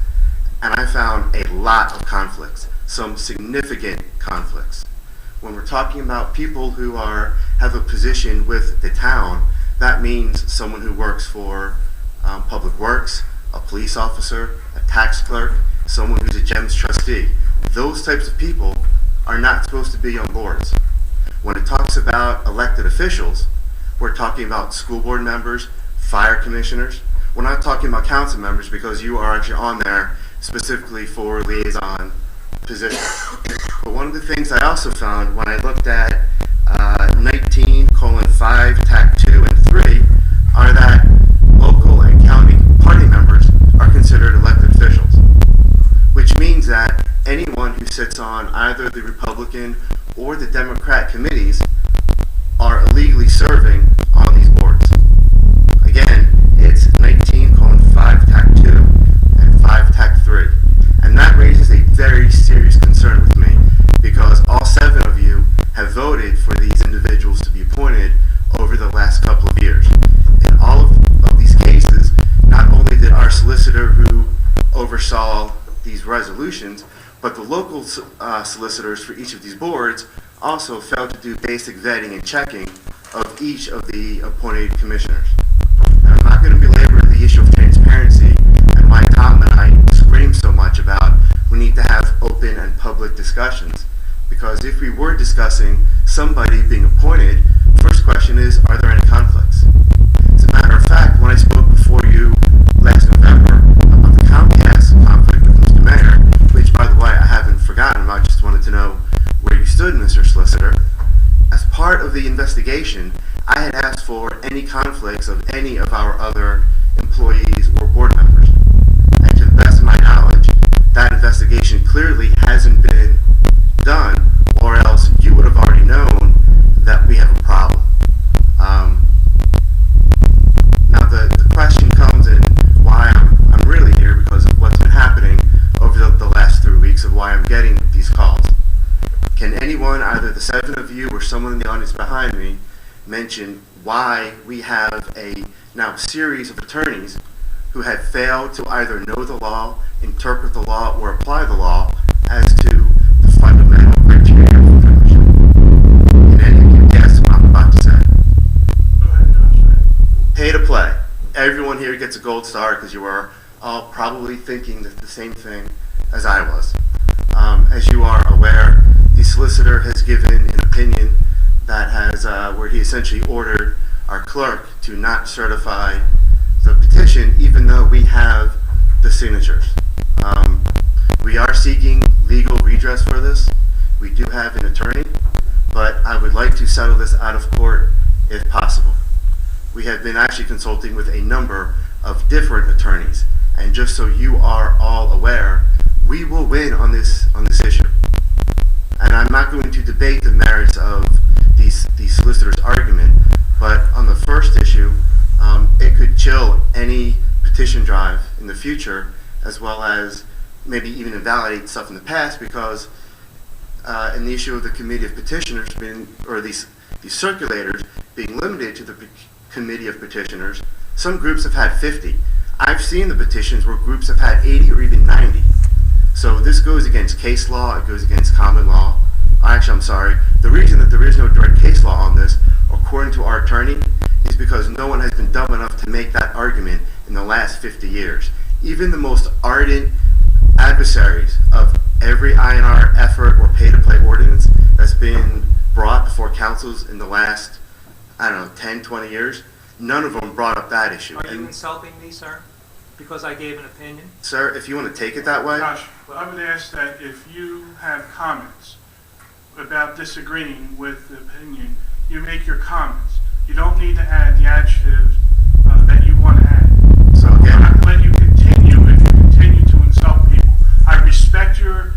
and I found a lot of conflicts, some significant conflicts. When we're talking about people who have a position with the town, that means someone who works for Public Works, a police officer, a tax clerk, someone who's a GEMS trustee. Those types of people are not supposed to be on boards. When it talks about elected officials, we're talking about school board members, fire commissioners. We're not talking about council members because you are actually on there specifically for liaison positions. But one of the things I also found when I looked at 19:5 TAC 2 and 3 are that local and county party members are considered elected officials, which means that anyone who sits on either the Republican or the Democrat committees are illegally serving on these boards. Again, it's 19:5 TAC 2 and 5 TAC 3. And that raises a very serious concern with me because all 7 of you have voted for these individuals to be appointed over the last couple of years. In all of these cases, not only did our solicitor who oversaw these resolutions, but the local solicitors for each of these boards also failed to do basic vetting and checking of each of the appointed commissioners. And I'm not going to belabor the issue of transparency and why Tom and I scream so much about we need to have open and public discussions. Because if we were discussing somebody being appointed, first question is, are there any conflicts? As a matter of fact, when I spoke before you last November about the Comcast conflict with Mr. Mayor, which by the way I haven't forgotten about, just wanted to know where you stood, Mr. Solicitor. As part of the investigation, I had asked for any conflicts of any of our other employees or board members. And to the best of my knowledge, that investigation clearly hasn't been done, or else you would have already known that we have a problem. Now the question comes in why I'm really here because of what's been happening over the last 3 weeks of why I'm getting these calls. Can anyone, either the 7 of you or someone in the audience behind me, mention why we have a now series of attorneys who have failed to either know the law, interpret the law, or apply the law as to the fundamental criteria for membership? Can any of you guess what I'm about to say? Pay to play. Everyone here gets a gold star because you are all probably thinking the same thing as I was. As you are aware, the solicitor has given an opinion that has, where he essentially ordered our clerk to not certify the petition, even though we have the signatures. We are seeking legal redress for this. We do have an attorney, but I would like to settle this out of court if possible. We have been actually consulting with a number of different attorneys, and just so you are all aware, we will win on this issue. And I'm not going to debate the merits of the solicitor's argument, but on the first issue, it could chill any petition drive in the future, as well as maybe even invalidate stuff in the past, because in the issue of the committee of petitioners or these circulators being limited to the committee of petitioners, some groups have had 50. I've seen the petitions where groups have had 80 or even 90. So this goes against case law, it goes against common law. Actually, I'm sorry, the reason that there is no direct case law on this, according to our attorney, is because no one has been dumb enough to make that argument in the last 50 years. Even the most ardent adversaries of every INR effort or pay-to-play ordinance that's been brought before councils in the last, 10, 20 years, none of them brought up that issue. Are you insulting me, sir? Because I gave an opinion? Sir, if you want to take it that way. Josh, I would ask that if you have comments about disagreeing with the opinion, you make your comments. You don't need to add the adjectives that you want to add. So again, I'm not letting you continue if you continue to insult people. I respect your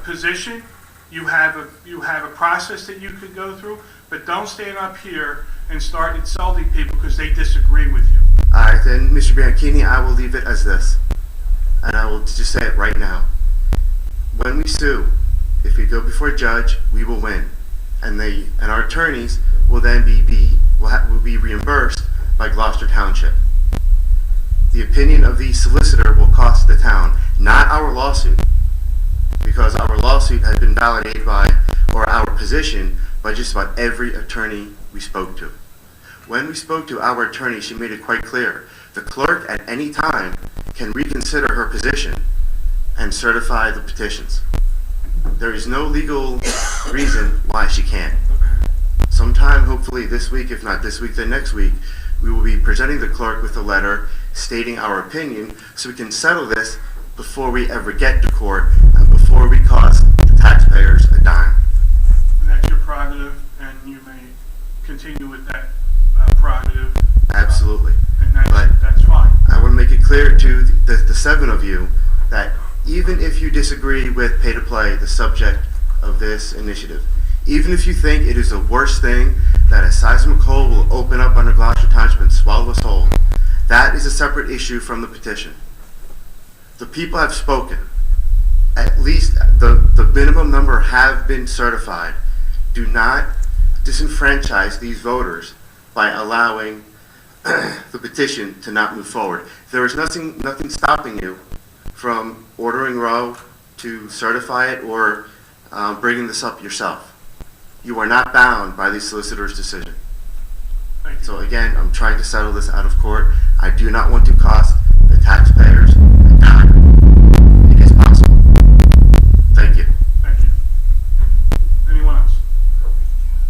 position. You have a process that you could go through, but don't stand up here and start insulting people because they disagree with you. All right, then, Mr. Bianchini, I will leave it as this, and I will just say it right now. When we sue, if we go before a judge, we will win, and our attorneys will then will be reimbursed by Gloucester Township. The opinion of the solicitor will cost the town, not our lawsuit, because our lawsuit has been validated by, or our position by just about every attorney we spoke to. When we spoke to our attorney, she made it quite clear. The clerk at any time can reconsider her position and certify the petitions. There is no legal reason why she can't. Sometime, hopefully this week, if not this week, then next week, we will be presenting the clerk with a letter stating our opinion so we can settle this before we ever get to court and before we cost the taxpayers a dime. And that's your prerogative, and you may continue with that prerogative. Absolutely. And But that's fine. I want to make it clear to the 7 of you that even if you disagree with pay to play, the subject of this initiative, even if you think it is the worst thing that a seismic hole will open up under Gloucester Township and swallow us whole, that is a separate issue from the petition. The people have spoken. At least the minimum number have been certified. Do not disenfranchise these voters by allowing the petition to not move forward. There is nothing stopping you from ordering Roe to certify it or bringing this up yourself. You are not bound by the solicitor's decision. So again, I'm trying to settle this out of court. I do not want to cost the taxpayers a dime. It is possible. Thank you. Thank you. Anyone else?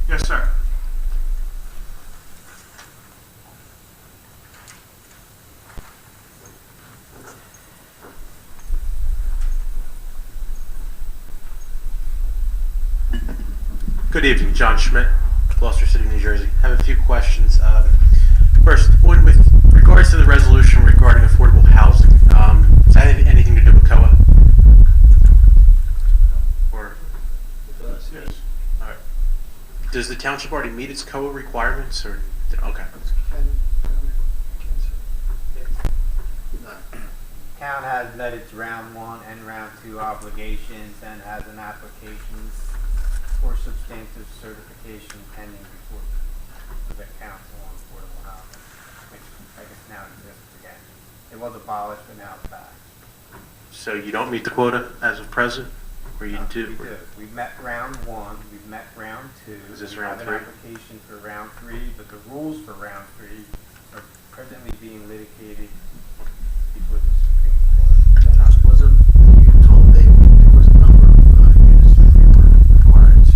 Yes, sir. Good evening, John Schmidt, Gloucester City, New Jersey. I have a few questions. First, with regards to the resolution regarding affordable housing, does that have anything to do with COA? Or Yes. all right. Does the township already meet its COA requirements, or okay? Town has met its round 1 and round 2 obligations and has an application for substantive certification pending before the council on affordable housing, which I guess now exists again. It was abolished, but now it's back. So you don't meet the quota as of present, or you do? We do. We've met round 1, we've met round 2. Is this We round have 3? an application for round 3, but the rules for round 3 are presently being litigated before the Supreme Court. Wasn't you told there was a number of units that we were required to?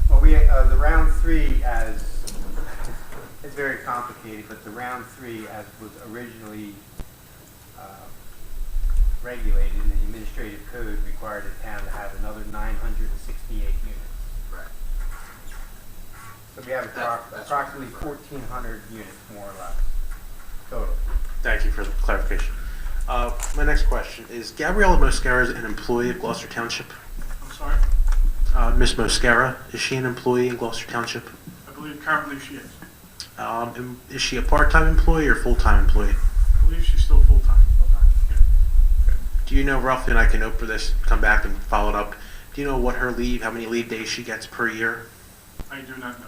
Well, the round 3 it's very complicated, but the round 3 as was originally regulated in the administrative code required the town to have another 968 units. Right. So we have approximately 1,400 units, more or less, total. Thank you for the clarification. My next question is, Gabriella Mosquera an employee of Gloucester Township? I'm sorry? Miss Mosquera, is she an employee in Gloucester Township? I believe currently she is. Is she a part-time employee or full-time employee? I believe she's still full-time. Do you know roughly, and I can note for this, come back and follow it up, do you know what her leave, how many leave days she gets per year? I do not know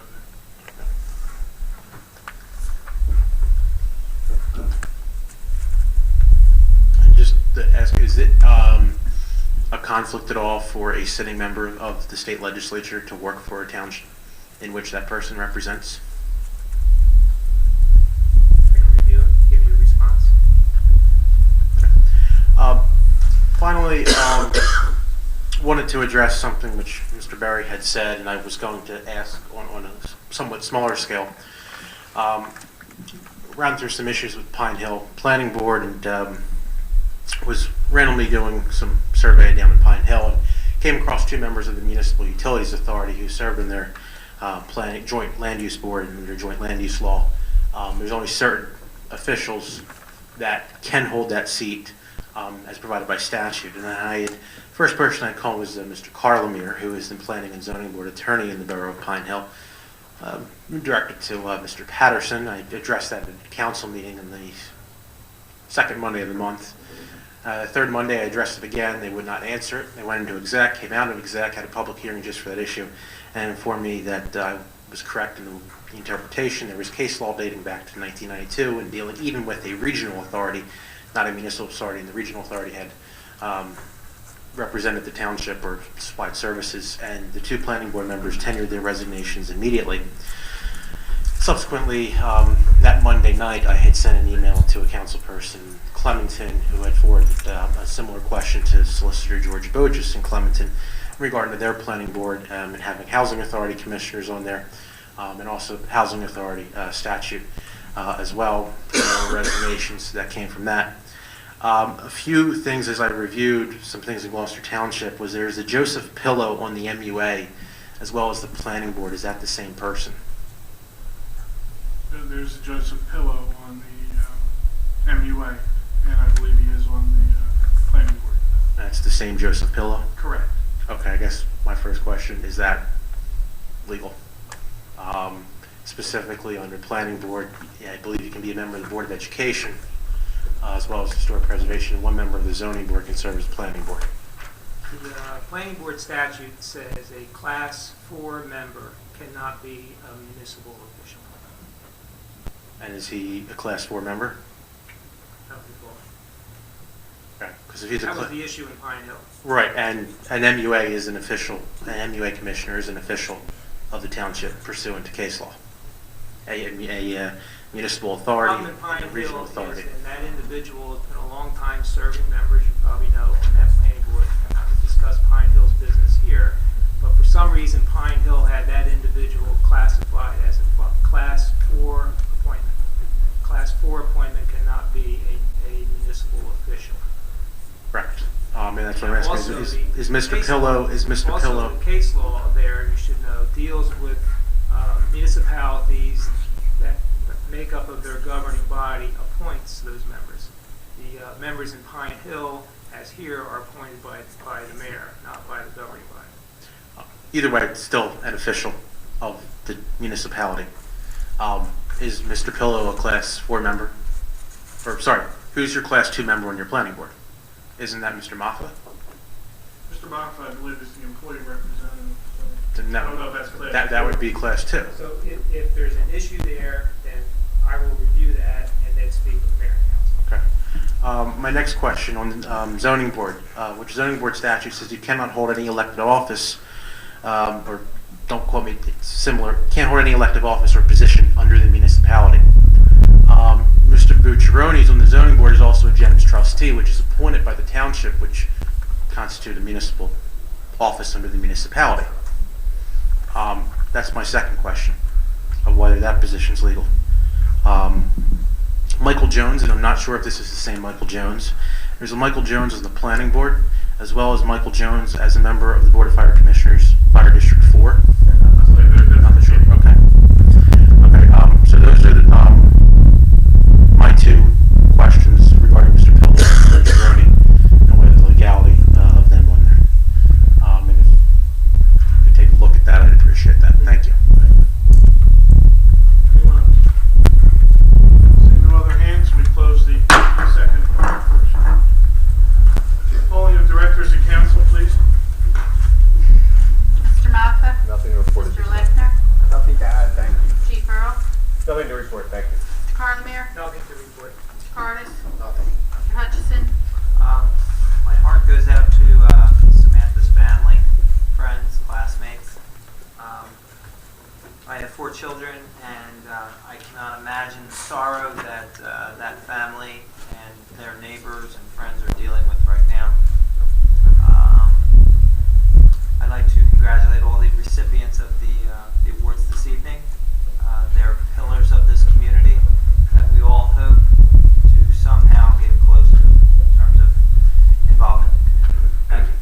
And just to ask, is it a conflict at all for a sitting member of the state legislature to work for a township in which that person represents? I can review it, give you a response. Finally, wanted to address something which Mr. Berry had said, and I was going to ask on a somewhat smaller scale. Ran through some issues with Pine Hill Planning Board, and was randomly doing some survey down in Pine Hill, and came across 2 members of the Municipal Utilities Authority who served in their joint land use board and their joint land use law. There's only certain officials that can hold that seat as provided by statute. And first person I called was Mr. Carlemere, who is the Planning and Zoning Board Attorney in the Borough of Pine Hill. Directed to Mr. Patterson. I addressed that at a council meeting on the second Monday of the month. Third Monday I addressed it again. They would not answer it. They went into exec, came out of exec, had a public hearing just for that issue, and informed me that I was correct in the interpretation. There was case law dating back to 1992 and dealing even with a regional authority, not a municipal authority, and the regional authority had represented the township or supplied services, and the 2 planning board members tendered their resignations immediately. Subsequently, that Monday night, I had sent an email to a council person, Clementon, who had forwarded a similar question to Solicitor George Bogus in Clementon regarding to their planning board and having housing authority commissioners on there, and also housing authority statute as well. Resignations that came from that. A few things as I reviewed some things in Gloucester Township was there's a Joseph Pillow on the MUA as well as the planning board. Is that the same person? There's a Joseph Pillow on the MUA, and I believe he is on the planning board. That's the same Joseph Pillow? Correct. Okay, I guess my first question, is that legal? Specifically under planning board, yeah, I believe you can be a member of the Board of Education as well as historic preservation. One member of the zoning board can serve as planning board. The planning board statute says a class 4 member cannot be a municipal official. And is he a class 4 member? I don't recall. Okay, because if he's That was the issue in Pine Hill. right, and an MUA is an official, an MUA commissioner is an official of the township pursuant to case law. A municipal authority, Problem in Pine a regional Hill authority. is, and that individual has been a long time serving member, as you probably know, on that planning board. Not to discuss Pine Hill's business here, but for some reason Pine Hill had that individual classified as a class 4 appointment. Class 4 appointment cannot be a municipal official. Correct. And that's what I'm asking. Also, Is Mr. Pillow, Also, the case law there, you should know, deals with municipalities that make up of their governing body appoints those members. The members in Pine Hill, as here, are appointed by the mayor, not by the governing body. Either way, it's still an official of the municipality. Is Mr. Pillow a class 4 member? Or, sorry, who's your class 2 member on your planning board? Isn't that Mr. Maffa? Mr. Maffa, I believe, is the employee representative. Then I don't know if that's class that would be class 2. So if there's an issue there, then I will review that and then speak with the mayor and council. Okay. My next question on zoning board, which zoning board statute says you cannot hold any elected office, or don't quote me, it's similar, can't hold any elective office or position under the municipality. Mr. Bucciaroni's on the zoning board is also a GEMS trustee, which is appointed by the township, which constitute a municipal office under the municipality. That's my second question of whether that position's legal. Michael Jones, and I'm not sure if this is the same Michael Jones. There's a Michael Jones on the planning board, as well as Michael Jones as a member of the Board of Fire Commissioners, Fire District 4. Not sure. Okay. Okay. So those are my 2 questions regarding Mr. Pillow and Mr. Bucciaroni and whether the legality of them on there. And if you could take a look at that, I'd appreciate that. Thank you. No other hands, we close the second portion. Polling of directors and council, please. Mr. Maffa? Nothing to report. Mr. Lechner? Nothing to add, thank you. Chief Earl? Nothing to report, thank you. Mr. Carlemere? Nothing to report. Mr. Cardis? Nothing. Mr. Hutchison? My heart goes out to Samantha's family, friends, classmates. I have 4 children, and I cannot imagine the sorrow that that family and their neighbors and friends are dealing with right now. I'd like to congratulate all the recipients of the awards this evening. They're pillars of this community that we all hope to somehow get close to in terms of involvement in the community. Thank you.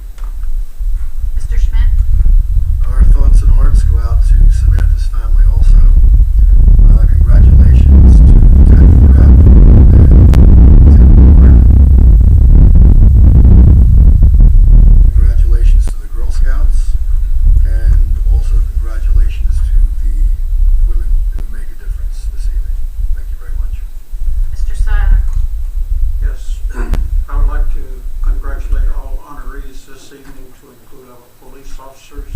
Mr. Schmidt? Our thoughts and hearts go out to Samantha's family also. Congratulations to Ted Rapp and Tim Warren. Congratulations to the Girl Scouts, and also congratulations to the women who make a difference this evening. Thank you very much. Mr. Seiler? Yes, I would like to congratulate all honorees this evening, to include our police officers.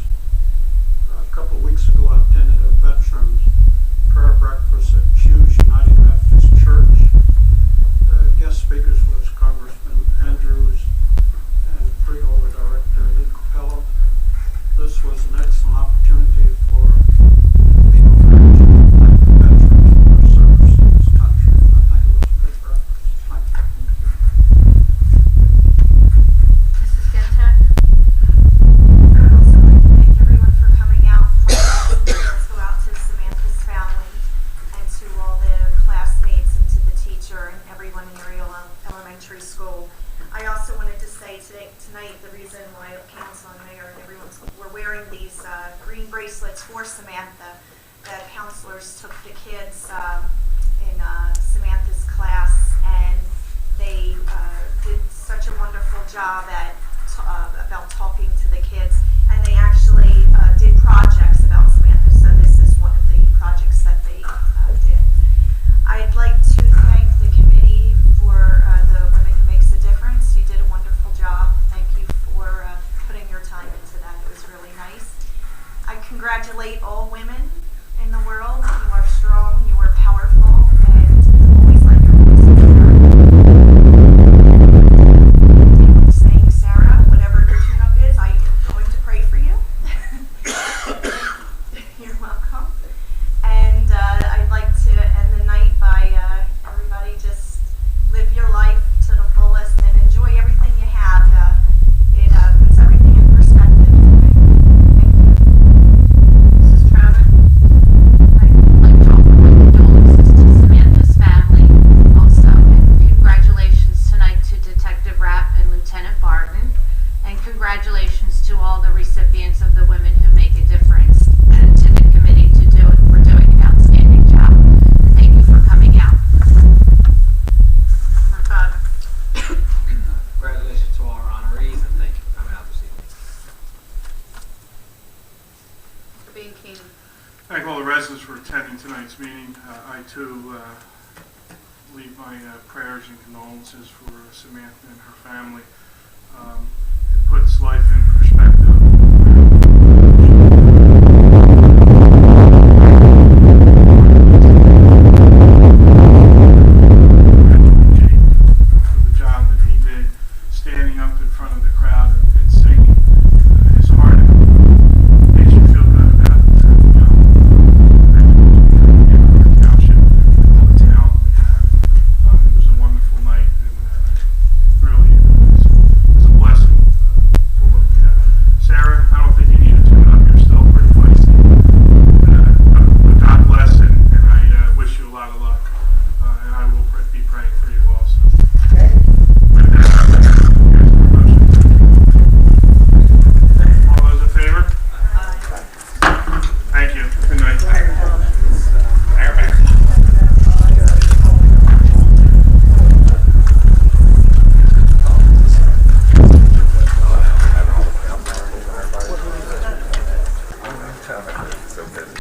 A couple of weeks ago, I attended a veterans prayer breakfast at Hughes United Baptist Church. The guest speakers was Congressman Andrews and 3 over directors. so it's for Samantha. The counselors took the kids in Samantha's class, and they did such a wonderful job at about talking to the kids, and they actually did projects about Samantha, so this is one of the projects that they did. I'd like to thank the committee for the Women Who Makes a Difference. You did a wonderful job. Thank you for putting your time into that. It was really nice. I congratulate all women in the world. You are strong, you are powerful, and always let your voice be heard. Saying, Sarah, whatever your tune-up is, I am going to pray for you. You're welcome. And I'd like to end the night by everybody just live your life to the fullest and enjoy everything you have. It puts everything in perspective. Mrs. Travis? I'd like to offer my condolences to Samantha's family also, and congratulations tonight to Detective Rapp and Lieutenant Barton, and congratulations to all the recipients of the Women Who Make a Difference, and to the committee for doing an outstanding job. Thank you for coming out. Congratulations to all our honorees, and thank you for coming out this evening. Mr. Bean Keenan. Thank all the residents for attending tonight's meeting. I too leave my prayers and condolences for Samantha and her family. It puts life in